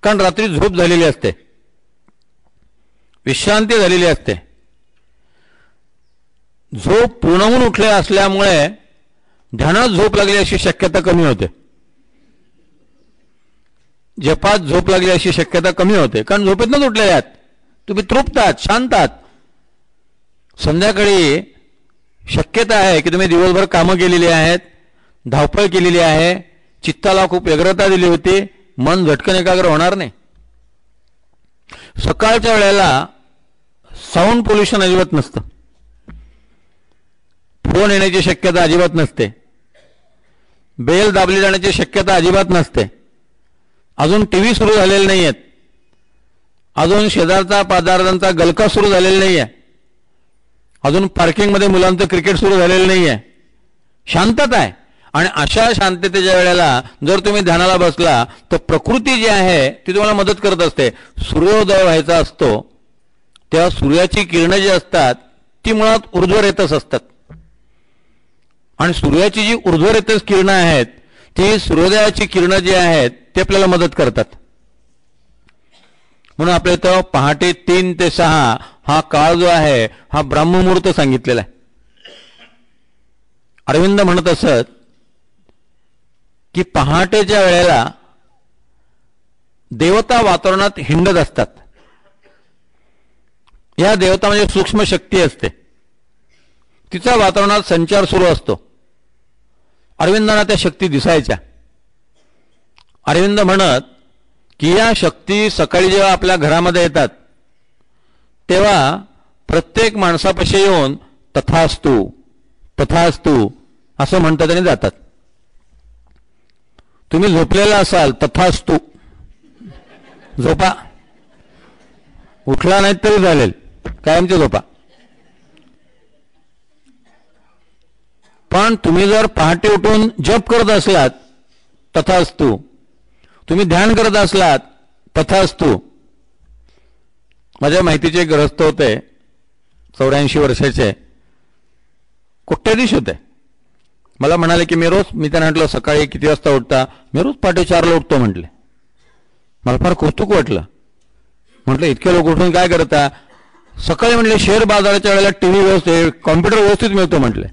A: कारण रात्री झोप झालेली असते, विश्रांती झालेली असते. झोप पूर्ण होऊन उठले असल्यामुळे ध्यानात झोप लागली अशी शक्यता कमी होते, जपात झोप लागली अशी शक्यता कमी होते, कारण झोपेतनंच उठलेले आहात, तुम्ही तृप्त आहात, शांत आहात. संध्याकाळी शक्यता आहे की तुम्ही दिवसभर कामं केलेली आहेत, धावपळ केलेली आहे, चित्ताला खूप व्यग्रता दिली होती, मन झटकन एकाग्र होणार नाही. सकाळच्या वेळेला साऊंड पोल्युशन अजिबात नसतं, फोन येण्याची शक्यता अजिबात नसते, बेल दाबली जाण्याची शक्यता अजिबात नसते. अजून टीव्ही सुरू झालेले नाही आहेत, अजून शेजारचा पादार्थांचा गलका सुरू झालेला नाही आहे, अजून पार्किंगमध्ये मुलांचं क्रिकेट सुरू झालेलं नाही आहे. शांतता आहे. आणि अशा शांततेच्या वेळेला जर तुम्ही ध्यानाला बसला तर प्रकृती जी आहे ती तुम्हाला मदत करत असते. सूर्योदय व्हायचा असतो तेव्हा सूर्याची किरणं जी असतात ती मुळात ऊर्ध्वरेतस असतात, आणि सूर्याची जी ऊर्ध्वरेतस किरणं आहेत ती सूर्योदयाची किरणं जी आहेत ते आपल्याला मदत करतात. म्हणून आपल्या इथं पहाटे 3 ते 6 हा काळ जो आहे हा ब्राह्ममुहूर्त सांगितलेला आहे. अरविंद म्हणत असत की पहाटेच्या वेळेला देवता वातावरणात हिंडत असतात. या देवता म्हणजे सूक्ष्म शक्ती असते, तिचा वातावरणात संचार सुरू असतो. अरविंदांना त्या शक्ती दिसायच्या. अरविंद म्हणत की या शक्ती सकाळी जेव्हा आपल्या घरामध्ये येतात तेव्हा प्रत्येक माणसापाशी येऊन तथास्तु तथास्तु असं म्हणतात आणि जातात. तुम्ही झोपलेला असाल तथास्तु झोपा, उठला नाहीत तरी चालेल, कायमची झोपा. पण तुम्ही जर पहाटे उठून जप करत असलात तथास्तु, तुम्ही ध्यान करत असलात तथास्तु. माझ्या माहितीचे ग्रस्त होते, 84 वर्षाचे, कोट्याधीश होते. मला म्हणाले की मी त्यांना म्हटलं सकाळी किती वाजता उठता? मी रोज पहाटे 4ला उठतो म्हटले. मला फार कौतुक वाटलं. म्हटलं इतके लोक उठून काय करता? सकाळी म्हटले शेअर बाजाराच्या वेळेला टीव्ही व्यवस्थित, कॉम्प्युटर व्यवस्थित मिळतो म्हटले.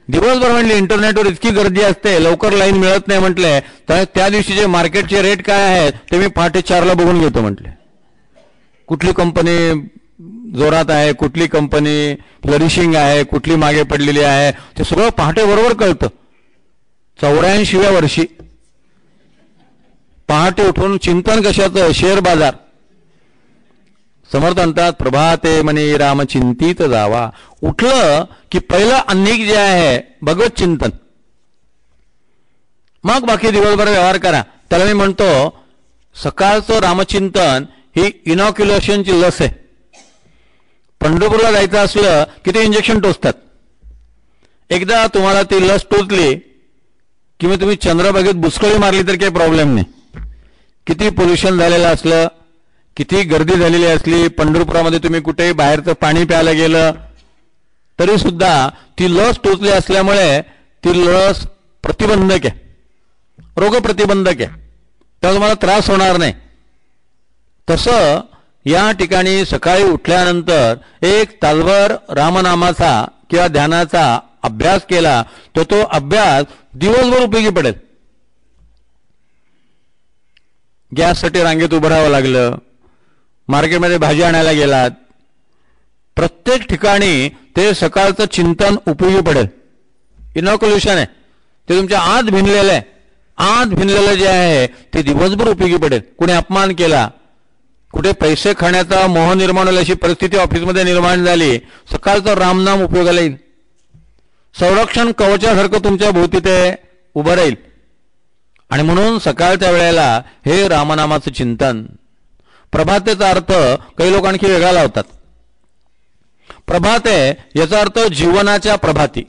A: दिवसभर म्हटले इंटरनेटवर इतकी गर्दी असते, लवकर लाईन मिळत नाही म्हटले, तर त्या दिवशीचे मार्केटचे रेट काय आहेत ते मी पहाटे 4ला बघून घेतो म्हटले. कुठली कंपनी जोरात आहे, कुठली कंपनी फ्लरिशिंग आहे, कुठली मागे पडलेली आहे, ते सगळं पहाटे बरोबर कळतं. 84व्या वर्षी पहाटे उठून चिंतन कशाचं? शेअर बाजार. समर्थ म्हणतात प्रभाते मनी राम चिंतित जावा. उठलं की पहिलं अन्निक जे आहे भगवत चिंतन, मग बाकी दिवसभर व्यवहार करा. त्याला मी म्हणतो सकाळचं रामचिंतन ही इनॉक्युलेशनची लस आहे. पंढरपूरला जायचं असलं की ते इंजेक्शन टोचतात. एकदा तुम्हाला ती लस टोचली की मग तुम्ही चंद्रभागेत बुचकळी मारली तर काही प्रॉब्लेम नाही. किती पोल्युशन झालेलं असलं, किती गर्दी झालेली असली, पंढरपुरामध्ये तुम्ही कुठेही बाहेरचं पाणी प्यायला गेलं तरी सुद्धा ती लस टोचली असल्यामुळे ती लस प्रतिबंधक आहे, रोगप्रतिबंधक आहे, त्याचा तुम्हाला त्रास होणार नाही. तसं या ठिकाणी सकाळी उठल्यानंतर एक तासभर रामनामाचा किंवा ध्यानाचा अभ्यास केला तर तो अभ्यास दिवसभर उपयोगी पडेल. गॅससाठी रांगेत उभं राहावं लागलं, मार्केटमध्ये भाजी आणायला गेलात, प्रत्येक ठिकाणी ते सकाळचं चिंतन उपयोगी पडेल. इनॉक्युलेशन आहे ते तुमच्या आत भिनलेलं आहे. आत भिनलेलं जे आहे ते दिवसभर उपयोगी पडेल. कुणी अपमान केला, कुठे पैसे खाण्याचा मोह निर्माण होईल अशी परिस्थिती ऑफिसमध्ये निर्माण झाली, सकाळचं रामनाम उपयोगाला येईल. संरक्षण कवचासारखं तुमच्या भोवती ते उभं राहील. आणि म्हणून सकाळच्या वेळेला हे रामनामाचं चिंतन. प्रभातेचा अर्थ काही लोक आणखी वेगळा लावतात. प्रभाते याचा अर्थ जीवनाच्या प्रभाती,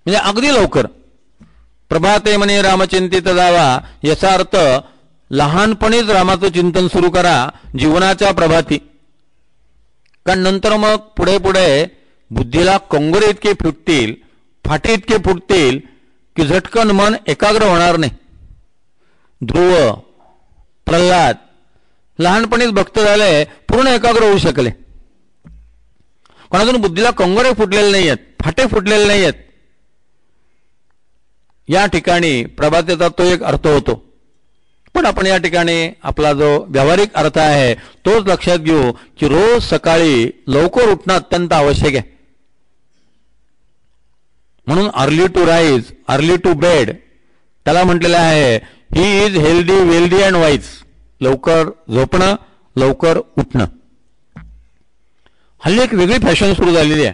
A: म्हणजे अगदी लवकर. प्रभाते म्हणे रामचिंतित जावा याचा अर्थ लहानपणीच रामाचं चिंतन सुरू करा जीवनाच्या प्रभाती. कारण नंतर मग पुढे पुढे बुद्धीला कंगोरे इतके फुटतील, फाटे इतके फुटतील की झटकन मन एकाग्र होणार नाही. ध्रुव, प्रल्हाद लहानपणीच भक्त झाले, पूर्ण एकाग्र होऊ शकले. पण अजून बुद्धीला कंगोरे फुटलेले नाही आहेत, फाटे फुटलेले नाही आहेत. या ठिकाणी प्रभातेचा तो एक अर्थ होतो. पण आपण या ठिकाणी आपला जो व्यावहारिक अर्थ आहे तोच लक्षात घेऊ की रोज सकाळी लवकर उठणं अत्यंत आवश्यक आहे. म्हणून early to rise early to bed त्याला म्हटलेलं आहे he is healthy wealthy and wise. लवकर झोपणं, लवकर उठणं. हल्ली एक वेगळी फॅशन सुरू झालेली आहे.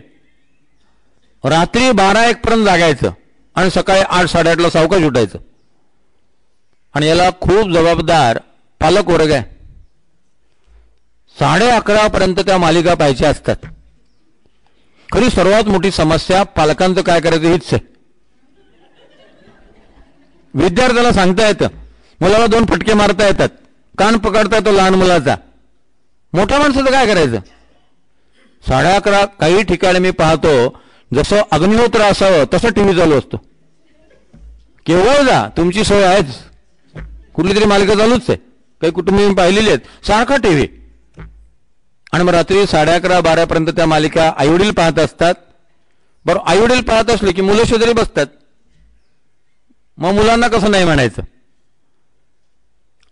A: रात्री 12-1 पर्यंत जागायचं आणि सकाळी 8-8:30ला सावकाश उठायचं. आणि याला खूप जबाबदार पालक वर्ग आहे. 11:30 पर्यंत त्या मालिका पाहायच्या असतात. खरी सर्वात मोठी समस्या पालकांचं काय करायचं हीच आहे. विद्यार्थ्याला सांगता येतं, मुलाला 2 फटके मारता येतात, कान पकडता येतो लहान मुलाचा. मोठ्या माणसाचं काय करायचं? 11:30 काही ठिकाणी मी पाहतो जसं अग्निहोत्र असावं तसं टीव्ही चालू असतो. केवळ जा, तुमची सोय आहेच, कुठली तरी मालिका चालूच आहे. काही कुटुंबीय पाहिलेली आहेत, सारखा टीव्ही. आणि मग रात्री 11:30-12 पर्यंत त्या मालिका आईवडील पाहत असतात. बरं, आईवडील पाहत असले की मुलं शेजारी बसतात. मग मुलांना कसं नाही म्हणायचं?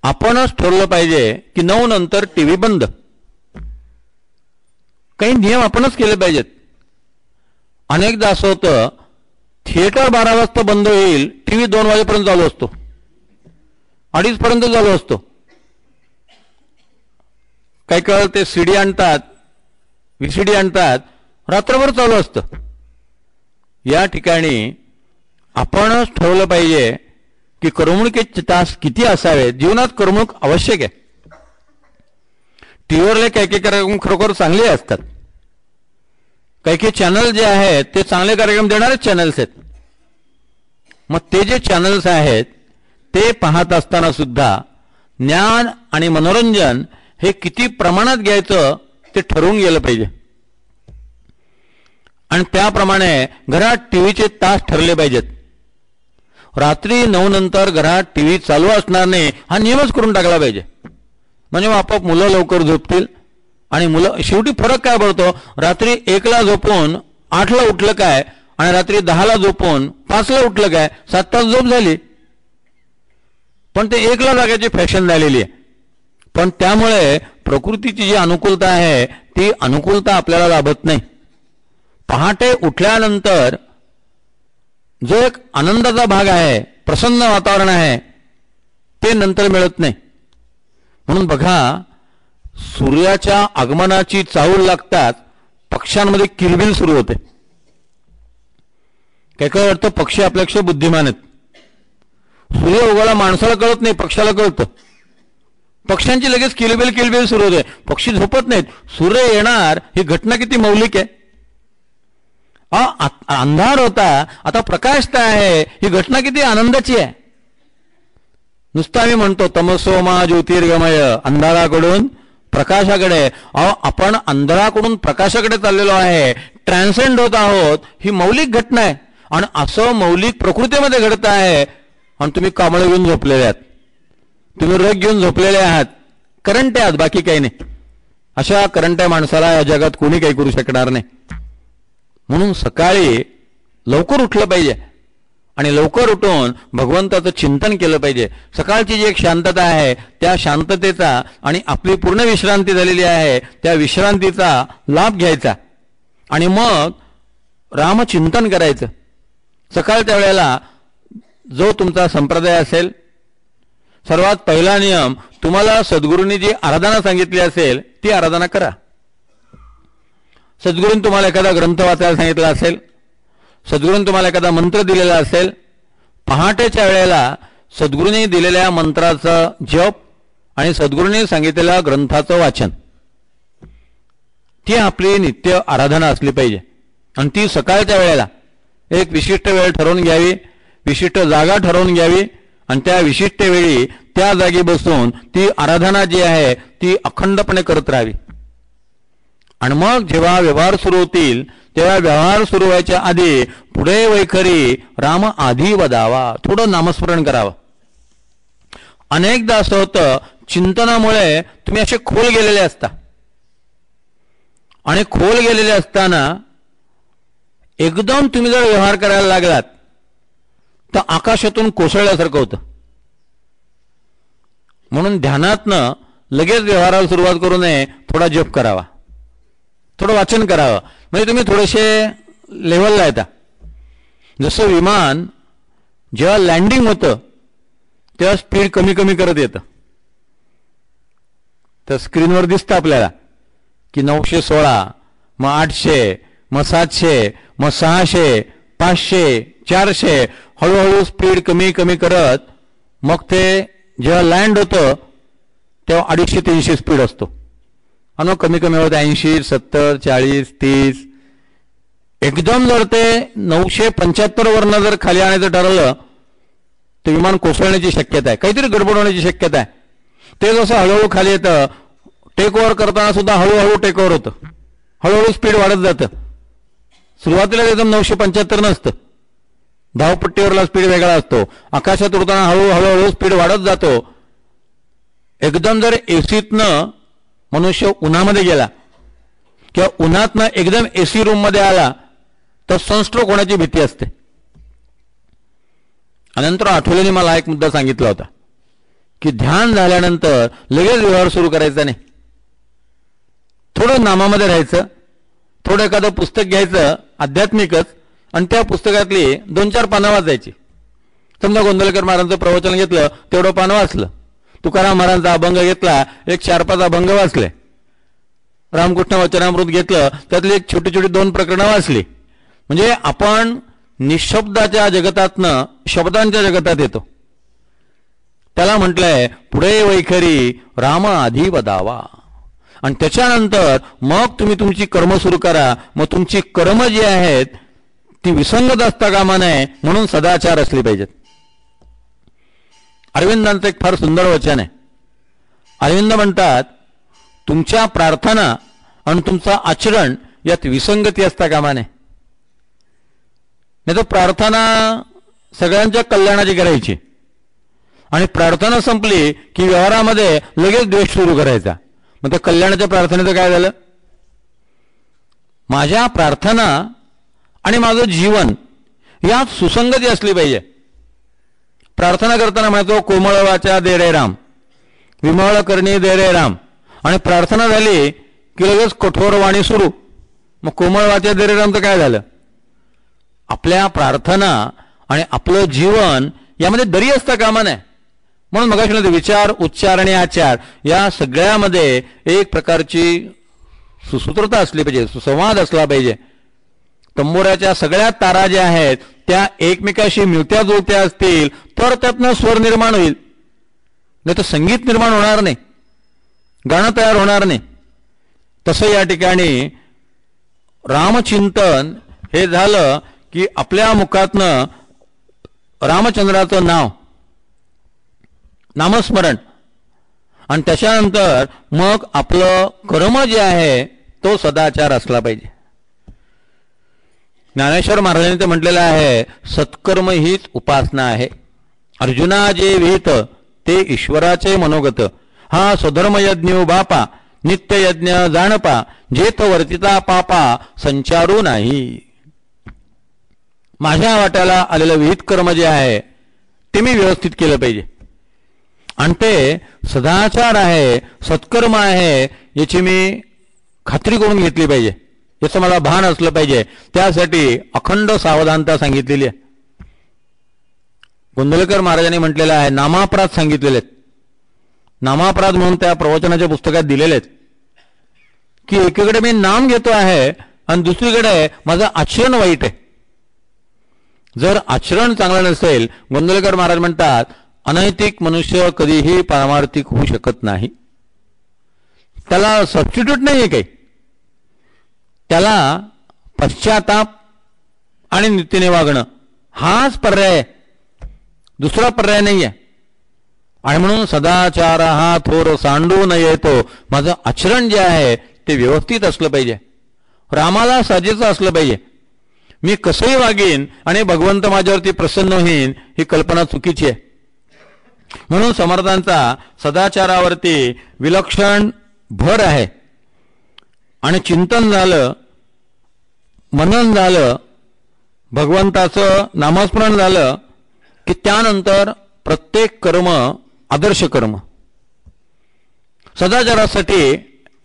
A: आपणच ठरवलं पाहिजे की 9 नंतर टीव्ही बंद. काही नियम आपणच केले पाहिजेत. अनेकदा असं होतं थिएटर 12 वाजता बंद होईल, टीव्ही 2 वाजेपर्यंत चालू असतो, 2:30 पर्यंत चालू असतो. काही काळ ते सीडी आणतात, व्हीसीडी आणतात, रात्रभर चालू असतं. या ठिकाणी आपणच ठरवलं पाहिजे की करमणुकीचे तास किती असावेत. जीवनात करमणूक आवश्यक आहे. टीव्हीवरले काही काही कार्यक्रम खरोखर चांगले असतात. काही काही चॅनल जे आहेत ते चांगले कार्यक्रम देणारेच चॅनल्स आहेत. मग ते जे चॅनल्स आहेत ते पाहत असताना सुद्धा ज्ञान आणि मनोरंजन हे किती प्रमाणात घ्यायचं ते ठरवून गेलं पाहिजे. आणि त्याप्रमाणे घरात टीव्हीचे तास ठरले पाहिजेत. रात्री 9 नंतर घरात टीव्ही चालू असणार नाही हा नियमच करून टाकला पाहिजे. म्हणजे मग आपोआप मुलं लवकर झोपतील. आणि मुलं शेवटी फरक काय पडतो? रात्री 1ला झोपून 8ला उठलं काय आणि रात्री 10ला झोपून 5ला उठलं काय? 7 तास झोप झाली. पण ते 1ला जागायची फॅशन झालेली आहे. पण त्यामुळे प्रकृतीची जी अनुकूलता आहे ती अनुकूलता आपल्याला लाभत नाही. पहाटे उठल्यानंतर जो एक आनंदाचा भाग आहे, प्रसन्न वातावरण आहे, ते नंतर मिळत नाही. म्हणून बघा, सूर्याच्या आगमनाची चाहूल लागतात पक्ष्यांमध्ये किलबिल सुरू होते. काय काय वाटतं पक्षी आपल्यापेक्षा बुद्धिमान आहेत. सूर्य उगवला माणसाला कळत नाही, पक्षाला कळतं. पक्ष्यांची लगेच किलबिल किलबिल सुरू होते. पक्षी झोपत नाहीत. सूर्य येणार ही घटना किती मौलिक आहे. अंधार होता, आता प्रकाश आहे, ही घटना किती आनंदाची आहे. नुसतं आम्ही म्हणतो तमसोमा ज्योतिर्गमय, अंधाराकडून प्रकाशाकडे. आपण अंधाराकडून प्रकाशाकडे चाललेलो आहे, ट्रान्सेंड होत आहोत, ही मौलिक घटना आहे. आणि असं मौलिक प्रकृतीमध्ये घडत आहे. आणि तुम्ही कांबळे घेऊन झोपलेले आहात, तुम्ही रग घेऊन झोपलेले आहात, करंट आहात, बाकी काही नाही. अशा करंट्या माणसाला या जगात कोणी काही करू शकणार नाही. म्हणून सकाळी लवकर उठलं पाहिजे आणि लवकर उठून भगवंताचं चिंतन केलं पाहिजे. सकाळची जी एक शांतता आहे त्या शांततेचा आणि आपली पूर्ण विश्रांती झालेली आहे त्या विश्रांतीचा लाभ घ्यायचा आणि मग रामचिंतन करायचं. सकाळच्या वेळेला जो तुमचा संप्रदाय असेल, सर्वात पहिला नियम, तुम्हाला सद्गुरूंनी जी आराधना सांगितली असेल ती आराधना करा. सद्गुरूंनी तुम्हाला एखादा ग्रंथ वाचायला सांगितला असेल, सद्गुरूंनी तुम्हाला एखादा मंत्र दिलेला असेल, पहाटेच्या वेळेला सद्गुरूंनी दिलेल्या मंत्राचं जप आणि सद्गुरूंनी सांगितलेल्या ग्रंथाचं वाचन. ती आपली नित्य आराधना असली पाहिजे. आणि ती सकाळच्या वेळेला एक विशिष्ट वेळ ठरवून घ्यावी, विशिष्ट जागा ठरवून घ्यावी आणि त्या विशिष्ट वेळी त्या जागी बसून ती आराधना जी आहे ती अखंडपणे करत राहावी. आणि मग जेव्हा व्यवहार सुरू होतील तेव्हा व्यवहार सुरू व्हायच्या आधी पुढे वैखरी राम आधी वदावा, थोडं नामस्मरण करावं. अनेकदा असं होतं, चिंतनामुळे तुम्ही असे खोल गेलेले असता आणि खोल गेलेले असताना एकदम तुम्ही जर व्यवहार करायला लागलात तर आकाशातून कोसळल्यासारखं होतं. म्हणून ध्यानातनं लगेच व्यवहाराला सुरुवात करू नये. थोडा जप करावा, थोडं वाचन करावं, म्हणजे तुम्ही थोडेसे लेव्हलला येता. जसं विमान जेव्हा लँडिंग होतं तेव्हा स्पीड कमी कमी करत येतं. तर स्क्रीनवर दिसतं आपल्याला की 916, मग 800, मग 700, मग 600, 500, 400, हळूहळू स्पीड कमी कमी करत मग ते जेव्हा लँड होतं तेव्हा 250-300 स्पीड असतो आणि मग कमी कमी होतं 80, 70, 40, 30. एकदम जर ते 975 वरनं जर खाली आणायचं ठरवलं तर विमान कोसळण्याची शक्यता आहे, काहीतरी गडबड होण्याची शक्यता आहे. ते जसं हळूहळू खाली येतं, टेक ओव्हर करताना सुद्धा हळूहळू टेक ओव्हर होतं, हळूहळू स्पीड वाढत जातं. सुरुवातीला एकदम 975 नसतं, धावपट्टीवरला स्पीड वेगळा असतो. आकाशात उडताना हळूहळू स्पीड वाढत जातो. एकदम जर एसीतनं मनुष्य उन्हामध्ये गेला किंवा उन्हातनं एकदम एसी रूममध्ये आला तर सनस्ट्रोक होण्याची भीती असते. अनंतर आठवलेने मला एक मुद्दा सांगितला होता की ध्यान झाल्यानंतर लगेच व्यवहार सुरू करायचा नाही. थोडं नामामध्ये राहायचं, थोडं एखादं पुस्तक घ्यायचं आध्यात्मिकच आणि त्या पुस्तकातली 2-4 पानं वाचायची. समजा गोंदवलेकर महाराजांचं प्रवचन घेतलं, तेवढं पानं वाचलं. तुकाराम महाराजांचा अभंग घेतला, एक 4-5 अभंग वाचले. रामकृष्ण वचनामृत घेतलं, त्यातली एक छोटी छोटी 2 प्रकरणं वाचली. म्हणजे आपण निशब्दाच्या जगतातनं शब्दांच्या जगतात येतो. त्याला म्हटलंय पुढे वैखरी राम आधी वदावा. आणि त्याच्यानंतर मग तुम्ही तुमची कर्म सुरू करा. मग तुमची कर्म जी आहेत ती विसंगत असता कामा नये, म्हणून सदाचार असले पाहिजेत. अरविंदांचं एक फार सुंदर वचन आहे. अरविंद म्हणतात तुमच्या प्रार्थना आणि तुमचं आचरण यात विसंगती असता कामा नये. नाही तर प्रार्थना सगळ्यांच्या कल्याणाची करायची आणि प्रार्थना संपली की व्यवहारामध्ये लगेच द्वेष सुरू करायचा. मग त्या कल्याणाच्या प्रार्थनेचं काय झालं? माझ्या प्रार्थना आणि माझं जीवन यात सुसंगती असली पाहिजे. प्रार्थना करताना म्हणतो कोमळ वाचा दे रे राम, विमळ करणी दे रे राम. आणि प्रार्थना झाली की लगेच कठोर वाणी सुरू. मग कोमळ वाचा दे रे रामचं काय झालं? आपल्या प्रार्थना आणि आपलं जीवन यामध्ये दरी असता कामा नये. म्हणून मगाशी विचार, उच्चार आणि आचार या सगळ्यामध्ये एक प्रकारची सुसूत्रता असली पाहिजे, सुसंवाद असला पाहिजे. तंबोऱ्याच्या सगळ्या तारा ज्या आहेत त्या एकमेकाशी मिळत्या जुळत्या असतील तर त्यातनं स्वर निर्माण होईल, नाही तर संगीत निर्माण होणार नाही, गाणं तयार होणार नाही. तसं या ठिकाणी रामचिंतन हे झालं की आपल्या मुखातनं रामचंद्राचं नाव, नामस्मरण आणि त्याच्यानंतर मग आपलं कर्म जे आहे तो सदाचार असला पाहिजे. ज्ञानेश्वर महाराजांनी ते म्हटलेलं आहे सत्कर्म हीच उपासना आहे. अर्जुना जे विहित ते ईश्वराचे मनोगत, हा स्वधर्म यज्ञ बापा नित्य यज्ञ जाणपा, जेथ वर्तिता पापा संचारू नाही. माझ्या वाट्याला आलेलं विहित कर्म जे आहे ते मी व्यवस्थित केलं पाहिजे आणि ते सदाचार आहे, सत्कर्म आहे याची मी खात्री करून घेतली पाहिजे, याचं मला भान असलं पाहिजे. त्यासाठी अखंड सावधानता सांगितलेली आहे. गोंदवलेकर महाराजांनी म्हटलेलं आहे नामापराध सांगितलेले आहेत. नामापराध म्हणून त्या प्रवचनाच्या पुस्तकात दिलेले आहेत की एकीकडे मी नाम घेतो आहे आणि दुसरीकडे माझं आचरण वाईट आहे. जर आचरण चांगलं नसेल, गोंदवलेकर महाराज म्हणतात अनैतिक मनुष्य कधीही पारमार्थिक होऊ शकत नाही. त्याला सबस्टिट्यूट नाही आहे काही. त्याला पश्चाताप आणि नीतीने वागणं हाच पर्याय आहे, दुसरा पर्याय नाही आहे. आणि म्हणून सदाचार हा थोर सांडू न येतो. माझं आचरण जे आहे ते व्यवस्थित असलं पाहिजे, रामाला साजेचं असलं पाहिजे. मी कसंही वागेन आणि भगवंत माझ्यावरती प्रसन्न होईन ही कल्पना चुकीची आहे. म्हणून समर्थांचा सदाचारावरती विलक्षण भर आहे. आणि चिंतन झालं, मनन झालं, भगवंताचं नामस्मरण झालं की त्यानंतर प्रत्येक कर्म आदर्श कर्म. सदाचारासाठी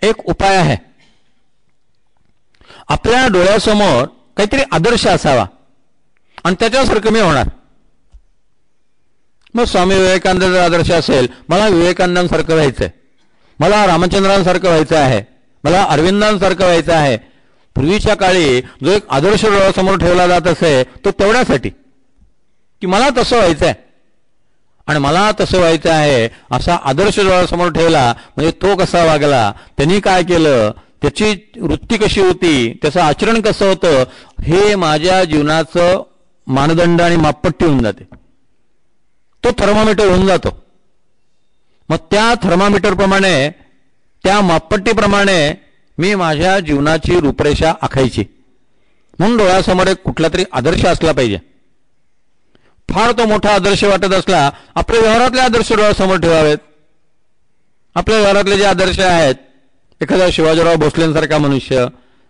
A: एक उपाय आहे, आपल्या डोळ्यासमोर काहीतरी आदर्श असावा आणि त्याच्यासारखं मी होणार. मग स्वामी विवेकानंदाचा आदर्श असेल, मला विवेकानंदांसारखं व्हायचंय, मला रामचंद्रांसारखं व्हायचं आहे, मला अरविंदांसारखं व्हायचं आहे. पूर्वीच्या काळी जो एक आदर्श डोळ्यासमोर ठेवला जात असे तो तेवढ्यासाठी की मला तसं व्हायचं आहे आणि मला तसं व्हायचं आहे असा आदर्श डोळ्यासमोर ठेवला. म्हणजे तो कसा वागला, त्यांनी काय केलं, त्याची वृत्ती कशी होती, त्याचं आचरण कसं होतं, हे माझ्या जीवनाचं मानदंड आणि मापपट्टी होऊन जाते. तो थर्मामीटर होऊन जातो. मग त्या थर्मामीटरप्रमाणे, त्या मापपट्टीप्रमाणे मी माझ्या जीवनाची रूपरेषा आखायची. म्हणून डोळ्यासमोर एक कुठला तरी आदर्श असला पाहिजे. फार तो मोठा आदर्श वाटत असला, आपल्या व्यवहारातले आदर्श डोळ्यासमोर ठेवावेत. आपल्या व्यवहारातले जे आदर्श आहेत, एखादा शिवाजीराव भोसलेंसारखा मनुष्य,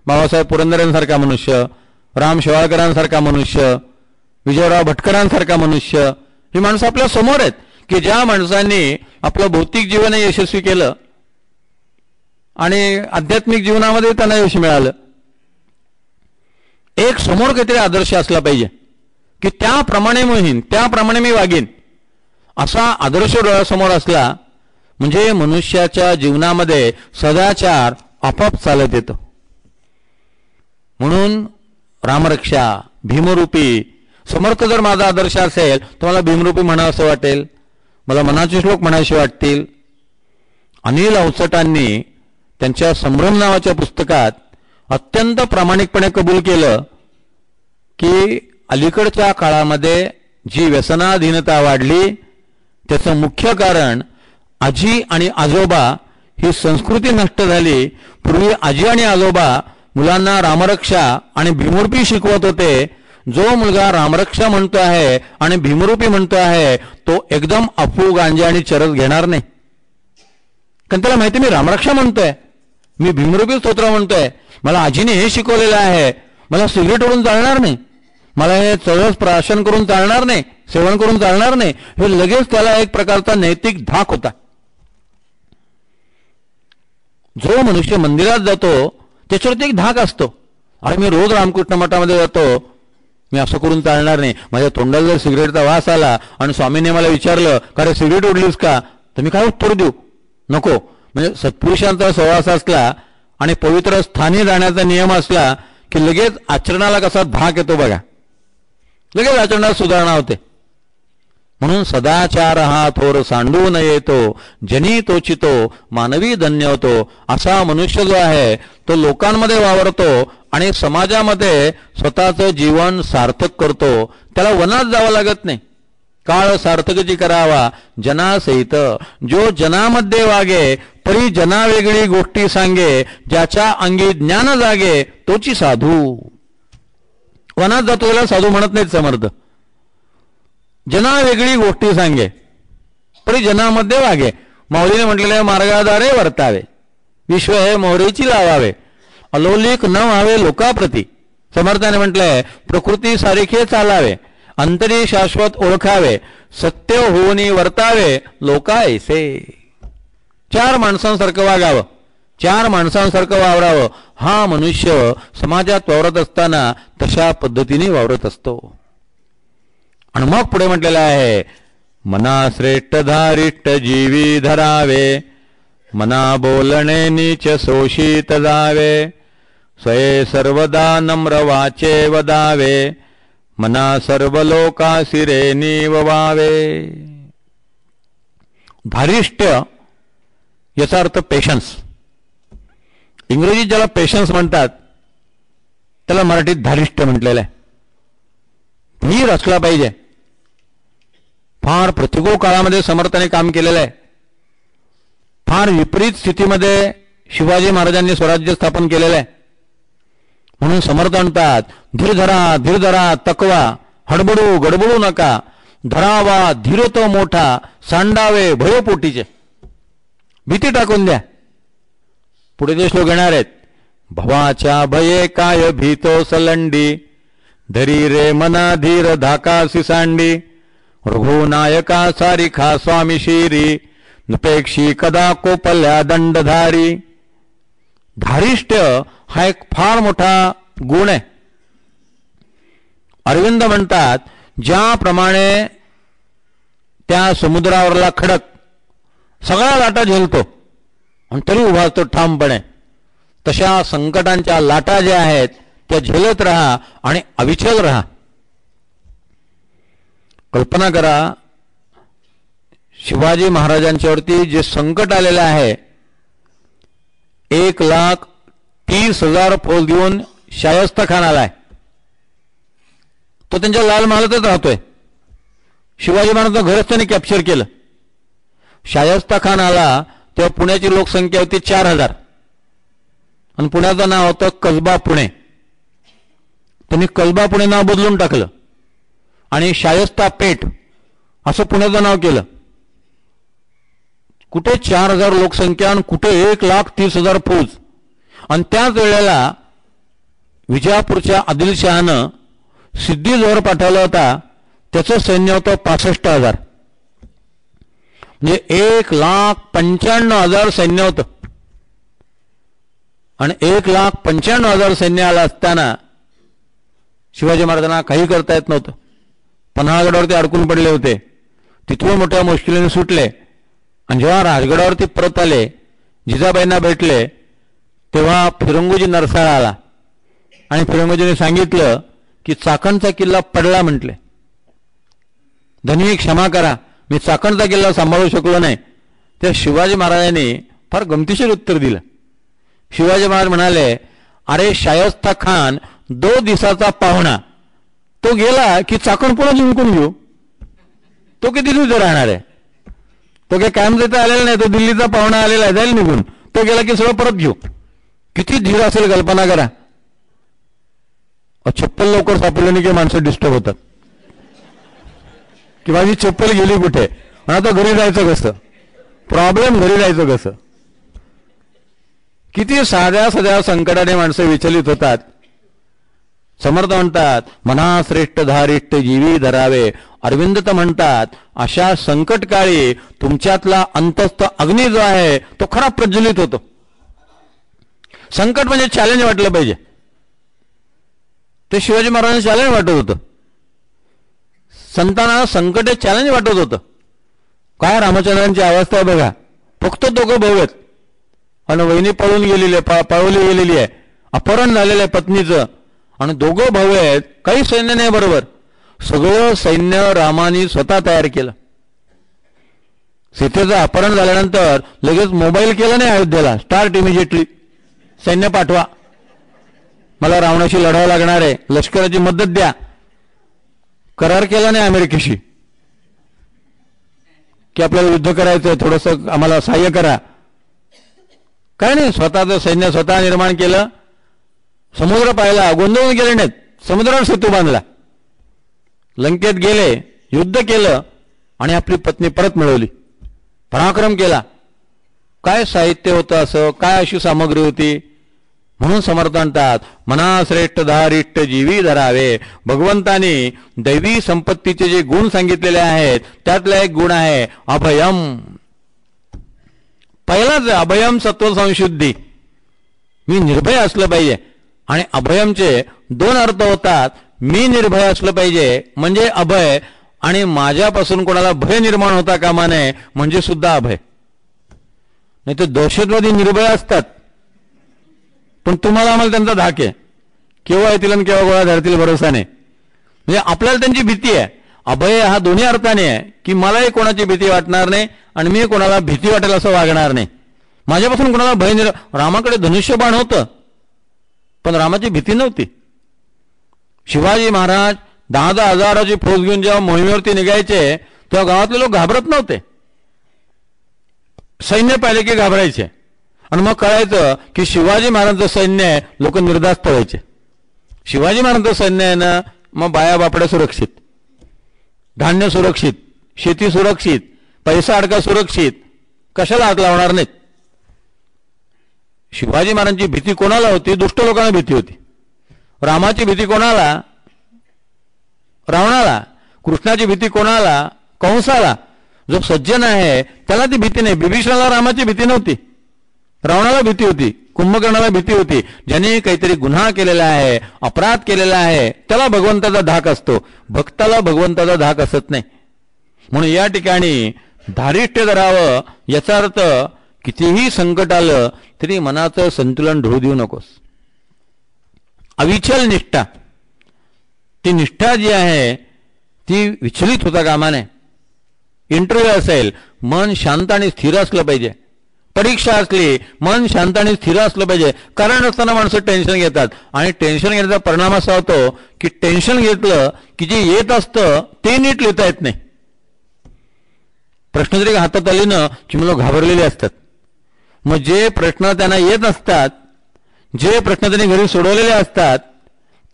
A: बाबासाहेब पुरंदरेंसारखा मनुष्य, राम शेवाळकरांसारखा मनुष्य, विजयराव भटकरांसारखा मनुष्य, ही माणसं आपल्या समोर आहेत की ज्या माणसांनी आपलं भौतिक जीवन यशस्वी केलं आणि आध्यात्मिक जीवनामध्ये त्यांना यश मिळालं. एक समोर काहीतरी आदर्श असला पाहिजे की त्याप्रमाणे मोहीन, त्याप्रमाणे मी वागेन, असा आदर्श डोळ्यासमोर असला म्हणजे मनुष्याच्या जीवनामध्ये सदाचार आपोआप चालत येतो. म्हणून रामरक्षा, भीमरूपी समर्थ जर माझा आदर्श असेल तर मला भीमरूपी म्हणावं असं वाटेल, मला मनाचे श्लोक म्हणायचे वाटतील. अनिल अवचटांनी त्यांच्या संभ्रम नावाच्या पुस्तकात अत्यंत प्रामाणिकपणे कबूल केलं की अलीकडच्या काळामध्ये जी व्यसनाधीनता वाढली त्याचं मुख्य कारण आजी आणि आजोबा ही संस्कृती नष्ट झाली. पूर्वी आजी आणि आजोबा मुलांना रामरक्षा आणि भीमरूपी शिकवत होते. जो मुलगा रामरक्षा म्हणतो आहे आणि भीमरूपी म्हणतो आहे तो एकदम अफू, गांजा आणि चरस घेणार नाही. कारण त्याला माहिती मी रामरक्षा म्हणतोय, मी भीमरूपी स्तोत्र म्हणतोय, मला आजीने हे शिकवलेलं आहे, मला सिगरेट ओढून चालणार नाही, मला हे चरस प्राशन करून चालणार नाही, सेवन करून चालणार नाही. हे लगेच त्याला एक प्रकारचा नैतिक धाक होता. जो मनुष्य मंदिरात जातो त्याच्यावरती एक धाक असतो, अरे मी रोज रामकृष्ण मठामध्ये जातो, मी असं करून चालणार नाही. माझ्या तोंडाला जर सिगरेटचा वास आला आणि स्वामीने मला विचारलं का रे सिगरेट ओढलीस का, तर मी काय उत्तर देऊ, नको. म्हणजे सत्पुरुषांचा सहवास असला आणि पवित्र स्थानी जाण्याचा नियम असला की लगेच आचरणाला कसा धाक येतो बघा, लगेच आचरणात सुधारणा होते. म्हणून सदाचार हा थोर सांडू न येतो, जनी तोचितो मानवी धन्य होतो. असा मनुष्य जो आहे तो लोकांमध्ये वावरतो आणि समाजामध्ये स्वतःचं जीवन सार्थक करतो. त्याला वनात जावं लागत नाही. काळ सार्थकची करावा जनासहित, जो जनामध्ये वागे परी जना वेगळी गोष्टी सांगे, ज्याच्या अंगी ज्ञान जागे तोची साधू. वनात जातो त्याला साधू म्हणत नाहीत समर्थ. जना वेगळी गोष्टी सांगे परी जनामध्ये वागे. माऊलीने म्हटलेले मार्गाद्वारे वर्तावे, विश्व हे मोहरीची लावावे, अलौलिक न व्हावे लोकाप्रती. समर्थाने म्हटलंय प्रकृती सारिखे चालावे, अंतरी शाश्वत ओळखावे, सत्य होऊनी वर्तावे लोका ऐसे. चार माणसांसारखं वागावं, चार माणसांसारखं वावरावं. हा मनुष्य समाजात वावरत असताना तशा पद्धतीने वावरत असतो. आणि मग पुढे म्हटलेलं आहे मना श्रेष्ठ धारिष्ट जीवी धरावे, मना बोलणे नीच शोषित जावे, स्वये सर्वदा नम्र वाचे वदावे, मना सर्व लोका सिरे निववावे. धारिष्ट याचा अर्थ पेशन्स. इंग्रजीत ज्याला पेशन्स म्हणतात त्याला मराठीत धारिष्ट म्हटलेलं आहे. वीर असला पाहिजे. फार प्रतिकूल काळामध्ये समर्थाने काम केलेलं आहे. फार विपरीत स्थितीमध्ये शिवाजी महाराजांनी स्वराज्य स्थापन केलेलं आहे. म्हणून समर्थ म्हणतात, धीर धरा, धीर धरा, तकवा, हडबडू गडबडू नका, धरावा धीर तो मोठा, सांडावे भयपोटीचे. भीती टाकून द्या. पुढे ते श्लोक येणार आहेत. भवाच्या भये काय भीतो सलंडी, धरी रे मना धीर धाकासी सांडी, रघुनायका सारिखा स्वामी शिरी, नपेक्षी कदा कोपल्या दंडधारी. धारिष्ट हा एक फार मोठा गुण आहे. अरविंद म्हणतात, ज्याप्रमाणे त्या समुद्रावरला खडक सगळ्या लाटा झेलतो आणि तरी उभा असतो ठामपणे, तशा संकटांच्या लाटा ज्या आहेत त्या झेलत राहा आणि अविचल राहा. कल्पना करा, शिवाजी महाराजांच्यावरती जे संकट आलेलं आहे, 1,30,000 फौज देऊन शायस्ता खान आलाय. तो त्यांच्या लाल महालातच राहतोय. शिवाजी महाराजांचं घरच त्यांनी कॅप्चर केलं. शायस्ता खान आला तेव्हा पुण्याची लोकसंख्या होती 4,000 आणि पुण्याचं नाव होतं कसबा पुणे. त्यांनी कसबा पुणे नाव बदलून टाकलं आणि शायस्ता पेठ असं पुण्याचं नाव केलं. कुठे 4,000 लोकसंख्या आणि कुठे 1,30,000 फौज. आणि त्याच वेळेला विजापूरच्या आदिलशहानं सिद्धी जोहर पाठवला होता, त्याचं सैन्य होतं 65,000. म्हणजे 1,95,000 सैन्य होतं. आणि 1,95,000 सैन्य आलं असताना शिवाजी महाराजांना काही करता येत नव्हतं. पन्हाळगडावरती अडकून पडले होते. तिथून मोठ्या मुश्किलीने सुटले आणि जेव्हा राजगडावरती परत आले, जिजाबाईंना भेटले, तेव्हा फिरंगोजी नरसाळा आला आणि फिरंगोजीने सांगितलं की चाकणचा किल्ला पडला. म्हटले, धनी क्षमा करा, मी चाकणचा किल्ला सांभाळू शकलो नाही. त्या शिवाजी महाराजांनी फार गमतीशीर उत्तर दिलं. शिवाजी महाराज म्हणाले, अरे शायस्ता खान 2 दिवसाचा पाहुणा, तो गेला की चाकण पुन्हा जिंकून घेऊ. तो किती दिवस राहणार आहे? तो काही कायम देता आलेला नाही. तो दिल्लीचा पाहुणा आलेला आहे, जाईल निघून. तो गेला की सगळं परत घेऊ. किती धीर असेल कल्पना करा. चप्पल लवकर सापडलं नाही की माणसं डिस्टर्ब होतात की माझी चप्पल गेली कुठे, आता घरी जायचं कसं, प्रॉब्लेम घरी जायचं कसं. किती साध्या साध्या संकटाने माणसं विचलित होतात. समर्थ म्हणतात, मना श्रेष्ठ धारिष्ट जीवी धरावे. अरविंद तर म्हणतात, अशा संकटकाळी तुमच्यातला अंतस्थ अग्नी जो आहे तो खरा प्रज्वलित होतो. संकट म्हणजे चॅलेंज वाटलं पाहिजे. ते शिवाजी महाराजांना चॅलेंज वाटत होतं. संतांना संकट चॅलेंज वाटत होतं. काय रामचंद्रांची अवस्था आहे बघा. फक्त दोघं भाऊ आहेत आणि वहिनी पळून गेलेली पळवली गेलेली आहे, अपहरण झालेलं आहे पत्नीचं, आणि दोघं भाऊ आहेत, काही सैन्य नाही बरोबर. सगळं सैन्य रामाने स्वतः तयार केलं. सीतेचं अपहरण झाल्यानंतर लगेच मोबाईल केला नाही अयोध्येला, स्टार्ट इमिजिएटली, सैन्य पाठवा, मला रावणाशी लढावं लागणार आहे, लष्कराची मदत द्या. करार केला नाही अमेरिकेशी की आपल्याला युद्ध करायचं, थोडंसं आम्हाला सहाय्य करा. काय नाही, स्वतःचं सैन्य स्वतः निर्माण केलं. समुद्र पाहिला, गोंधळून गेले नाहीत, समुद्रावर सेतू बांधला, लंकेत गेले, युद्ध केलं आणि आपली पत्नी परत मिळवली, पराक्रम केला. काय साहित्य होतं असं, काय अशी सामग्री होती. म्हणून समर्थ म्हणतात, मना श्रेष्ठ धारिष्ट जीवी धरावे. भगवंतानी दैवी संपत्तीचे जे गुण सांगितलेले आहेत त्यातला एक गुण आहे अभयम. पहिलाच अभयम सत्व संशुद्धी. मी निर्भय असलं पाहिजे. आणि अभयमचे 2 अर्थ होतात. मी निर्भय असलं पाहिजे म्हणजे अभय, आणि माझ्यापासून कोणाला भय निर्माण होता कामा नये म्हणजे सुद्धा अभय. नाही तर दहशतवादी निर्भय असतात, पण तुम्हाला आम्हाला त्यांचा धाक आहे, केव्हा येतील आणि केव्हा गोळा धरतील भरोसा नाही. म्हणजे आपल्याला त्यांची भीती आहे. अभय हा दोन्ही अर्थाने आहे की मलाही कोणाची भीती वाटणार नाही आणि मी कोणाला भीती वाटेल असं वागणार नाही. माझ्यापासून कोणाला भय रामाकडे धनुष्यबाण होतं पण रामाची भीती नव्हती. शिवाजी महाराज 10,000 हजाराची फौज घेऊन जेव्हा मोहिमेवरती निघायचे तेव्हा गावातले लोक घाबरत नव्हते. सैन्य पाहिले की घाबरायचे. आणि मग कळायचं की शिवाजी महाराजांचं सैन्य आहे, लोक निर्धास्त व्हायचे. शिवाजी महाराजांचं सैन्य आहे ना, मग बाया बापड्या सुरक्षित, धान्य सुरक्षित, शेती सुरक्षित, पैसा अडका सुरक्षित, कशाला हात लावणार नाहीत. शिवाजी महाराजांची भीती कोणाला होती? दुष्ट लोकांना भीती होती. रामाची भीती कोणाला? रावणाला. कृष्णाची भीती कोणाला? कंसाला. जो सज्जन आहे त्याला ती भीती नाही. बिभीषणाला रामाची भीती नव्हती, रावणाला भीती होती, कुंभकर्णाला भीती होती. ज्याने काहीतरी गुन्हा केलेला आहे, अपराध केलेला आहे, त्याला भगवंताचा धाक असतो, भक्ताला भगवंताचा धाक असत नाही. म्हणून या ठिकाणी धारिष्ट्य धरावं, याचा अर्थ कितीही संकट आलं तरी मनाचं संतुलन ढळू देऊ नकोस. अविचल निष्ठा, ती निष्ठा जी आहे ती विचलित होता कामा नये. इंटरव्ह्यू असेल, मन शांत आणि स्थिर असलं पाहिजे. परीक्षा असली, मन शांत आणि स्थिर असलं पाहिजे. कारण असताना माणसं टेन्शन घेतात आणि टेन्शन घेण्याचा परिणाम असा होतो की टेन्शन घेतलं की जे येत असतं ते नीट लिहिता येत नाही. प्रश्न जरी हातात आले ना की मुलं घाबरलेली असतात. मग जे प्रश्न त्यांना येत असतात, जे प्रश्न त्यांनी घरी सोडवलेले असतात,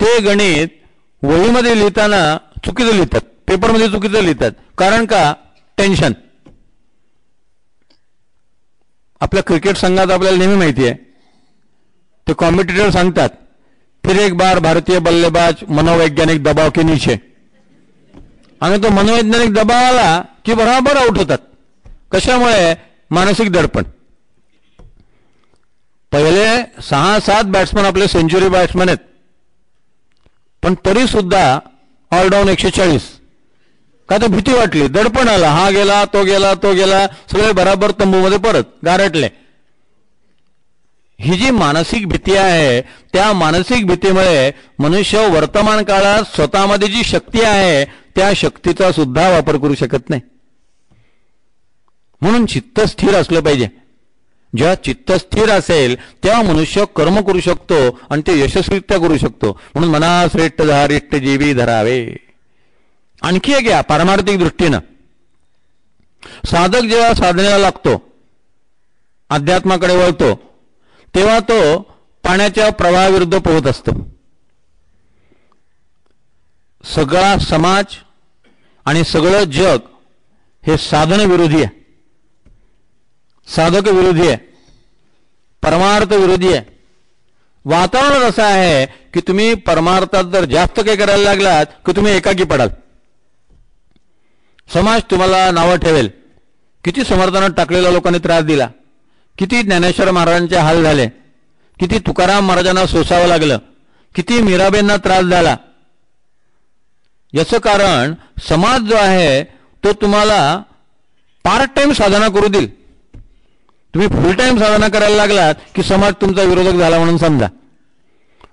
A: ते गणित वहीमध्ये लिहिताना चुकीचं लिहितात, पेपरमध्ये चुकीचं लिहितात. कारण का? टेन्शन. आपल्या क्रिकेट संघात आपल्याला नेहमी माहिती आहे, ते कॉम्पिटिटर सांगतात फिर एक बार भारतीय बल्लेबाज मनोवैज्ञानिक दबाव के नीचे. आणि तो मनोवैज्ञानिक दबाव आला की बराबर आउट होतात. कशामुळे? मानसिक दडपण. पहिले 6-7 बॅट्समन आपले सेंचुरी बॅट्समन आहेत, पण तरी सुद्धा ऑलडाऊन 140. का तर भीती वाटली, दडपण आला, हा गेला, तो गेला, तो गेला, सगळे बराबर तंबूमध्ये परत गारटले. ही जी मानसिक भीती आहे, त्या मानसिक भीतीमुळे मनुष्य वर्तमान काळात स्वतःमध्ये जी शक्ती आहे त्या शक्तीचा सुद्धा वापर करू शकत नाही. म्हणून चित्त स्थिर असलं पाहिजे. जेव्हा चित्त स्थिर असेल तेव्हा मनुष्य कर्म करू शकतो आणि ते यशस्वीरित्या करू शकतो. म्हणून मना श्रेष्ठ धारिष्ठ जीवी धरावे. आणखी एक या पारमार्थिक दृष्टीनं साधक जेव्हा साधनेला लागतो, अध्यात्माकडे वळतो, तेव्हा तो पाण्याच्या प्रवाहाविरुद्ध पोहत असतो. सगळा समाज आणि सगळं जग हे साधन विरोधी आहे, साधक विरोधी आहे, परमार्थ विरोधी आहे. वातावरण असं आहे की तुम्ही परमार्थात जर जास्त काही करायला लागलात की तुम्ही एकाकी पडाल. समाज तुम्हाला नावं ठेवेल, किती समर्थनात टाकलेल्या लोकांनी त्रास दिला, किती ज्ञानेश्वर महाराजांचे हाल झाले, किती तुकाराम महाराजांना सोसावं लागलं, किती मीराबाईंना त्रास झाला. याचं कारण समाज जो आहे तो तुम्हाला पार्ट टाइम साधना करू देईल. तुम्ही फुल टाइम साधना करायला लागलात की समाज तुमचा विरोधक झाला म्हणून समजा.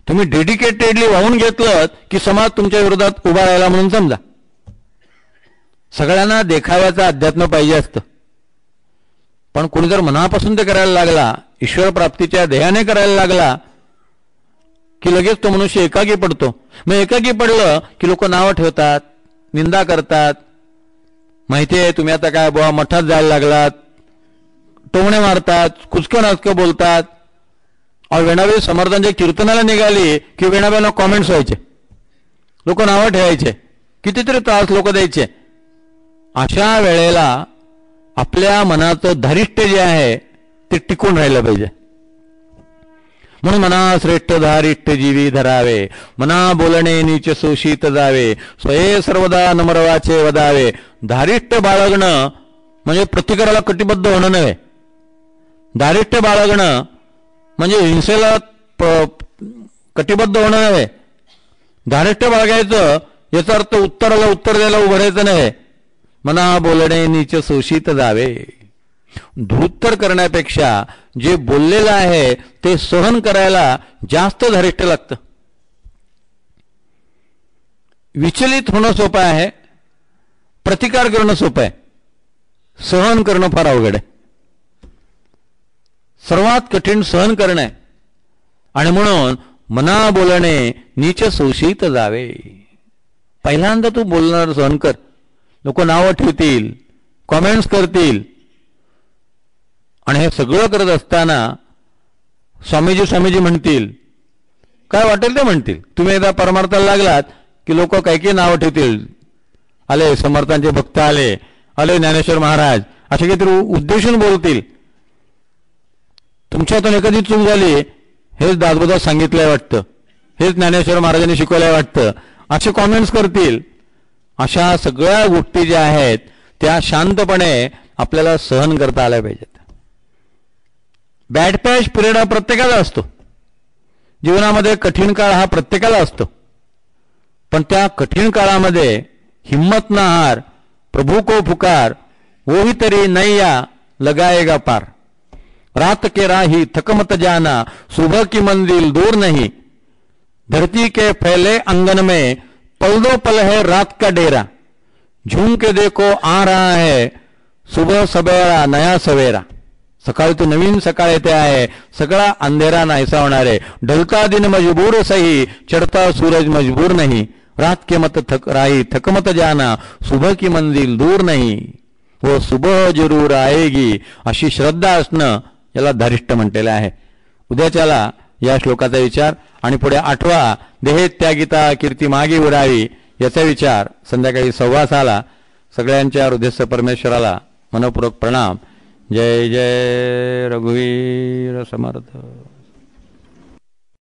A: तुम्ही डेडिकेटेडली वाहून घेतलं की समाज तुमच्या विरोधात उभा राहिला म्हणून समजा. सगळ्यांना देखाव्याचं अध्यात्म पाहिजे असतं, पण कोणी जर मनापासून ते करायला लागला, ईश्वर प्राप्तीच्या ध्येयाने करायला लागला की लगेच तो मनुष्य एकाकी पडतो. मग एकाकी पडलं की लोक नावं ठेवतात, निंदा करतात. माहिती आहे तुम्ही आता काय बुवा मठात जायला लागलात, टोमणे मारतात, कुचकं नाचकं बोलतात. और वेणाबाई समर्थांच्या कीर्तनाला निघाली की वेणाबाईंना कॉमेंट्स व्हायचे, लोक नावं ठेवायचे, कितीतरी त्रास लोक द्यायचे. अशा वेळेला आपल्या मनाचं धारिष्ट्य जे आहे ते टिकून राहिलं पाहिजे. म्हणून मना श्रेष्ठ धारिष्ट्य जीवी धरावे, मना बोलणे नीच शोषित जावे, स्वये सर्वदा नम्रवाचे वदावे. धारिष्ट्य बाळगणं म्हणजे प्रतिकाराला कटिबद्ध होणं नव्हे. धारिष्ट्य बाळगणं म्हणजे हिंसेला कटिबद्ध होणं नव्हे. धारिष्ट्य बाळगायचं याचा अर्थ उत्तराला उत्तर द्यायला उभं राहायचं नव्हे. मना बोलणे नीच शोषित जावे. धुत्तर करण्यापेक्षा जे बोललेलं आहे ते सहन करायला जास्त धारिष्ट्य लागतं. विचलित होणं सोपं आहे, प्रतिकार करणं सोपं आहे, सहन करणं फार अवघड आहे. सर्वात कठीण सहन करणं आहे. आणि म्हणून मना बोलणे नीच सोशीत जावे. पहिल्यांदा तू बोलणार सहन कर. लोक नावं ठेवतील, कॉमेंट्स करतील, आणि हे सगळं करत असताना स्वामीजी स्वामीजी म्हणतील, काय वाटेल ते म्हणतील. तुम्ही एकदा परमार्थाला लागलात की लोक काही काही नावं ठेवतील. आले समर्थांचे भक्त, आले आले ज्ञानेश्वर महाराज, असे काहीतरी उद्देशून बोलतील. तुमच्यातून एखादी चूक झाली, हेच दासबोधात सांगितलंय वाटतं, हेच ज्ञानेश्वर महाराजांनी शिकवलंय वाटतं, असे कॉमेंट्स करतील. अशा सगळ्या गोष्टी ज्या आहेत त्या शांतपणे आपल्याला सहन करता आल्या पाहिजेत. बॅड पॅच पिरियड हा प्रत्येकाला असतो. जीवनामध्ये कठीण काळ हा प्रत्येकाला असतो. पण त्या कठीण काळामध्ये हिम्मत ना हार, प्रभू को पुकार, वही तरी नैया लगाएगा पार. रात के राही थक मत जाना, सुबह की मंजिल दूर नहीं. धरती के फैले अंगन में पल दो पल है रात का डेरा. झूम के देखो आ रहा है सुबह सवेरा नया सवेरा. सकाळी तो नवीन सकाळ येते आहे, सगळा अंधेरा नाहीसा होणार आहे. ढलता दिन मजबूर सही, चढ़ता सूरज मजबूर नहीं. रात के मत थक राही थक मत जाना, सुबह की मंजिल दूर नहीं. वो सुबह जरूर आएगी. अशी श्रद्धा असणं याला धारिष्ट म्हटलेलं आहे. उद्याच्याला या श्लोकाचा विचार आणि पुढे 8वा देहे त्यागिता कीर्ती मागे उरावी याचा विचार संध्याकाळी 6:15 सगळ्यांच्या हृदयस्थ परमेश्वराला मनपूर्वक प्रणाम. जय जय रघुवीर समर्थ.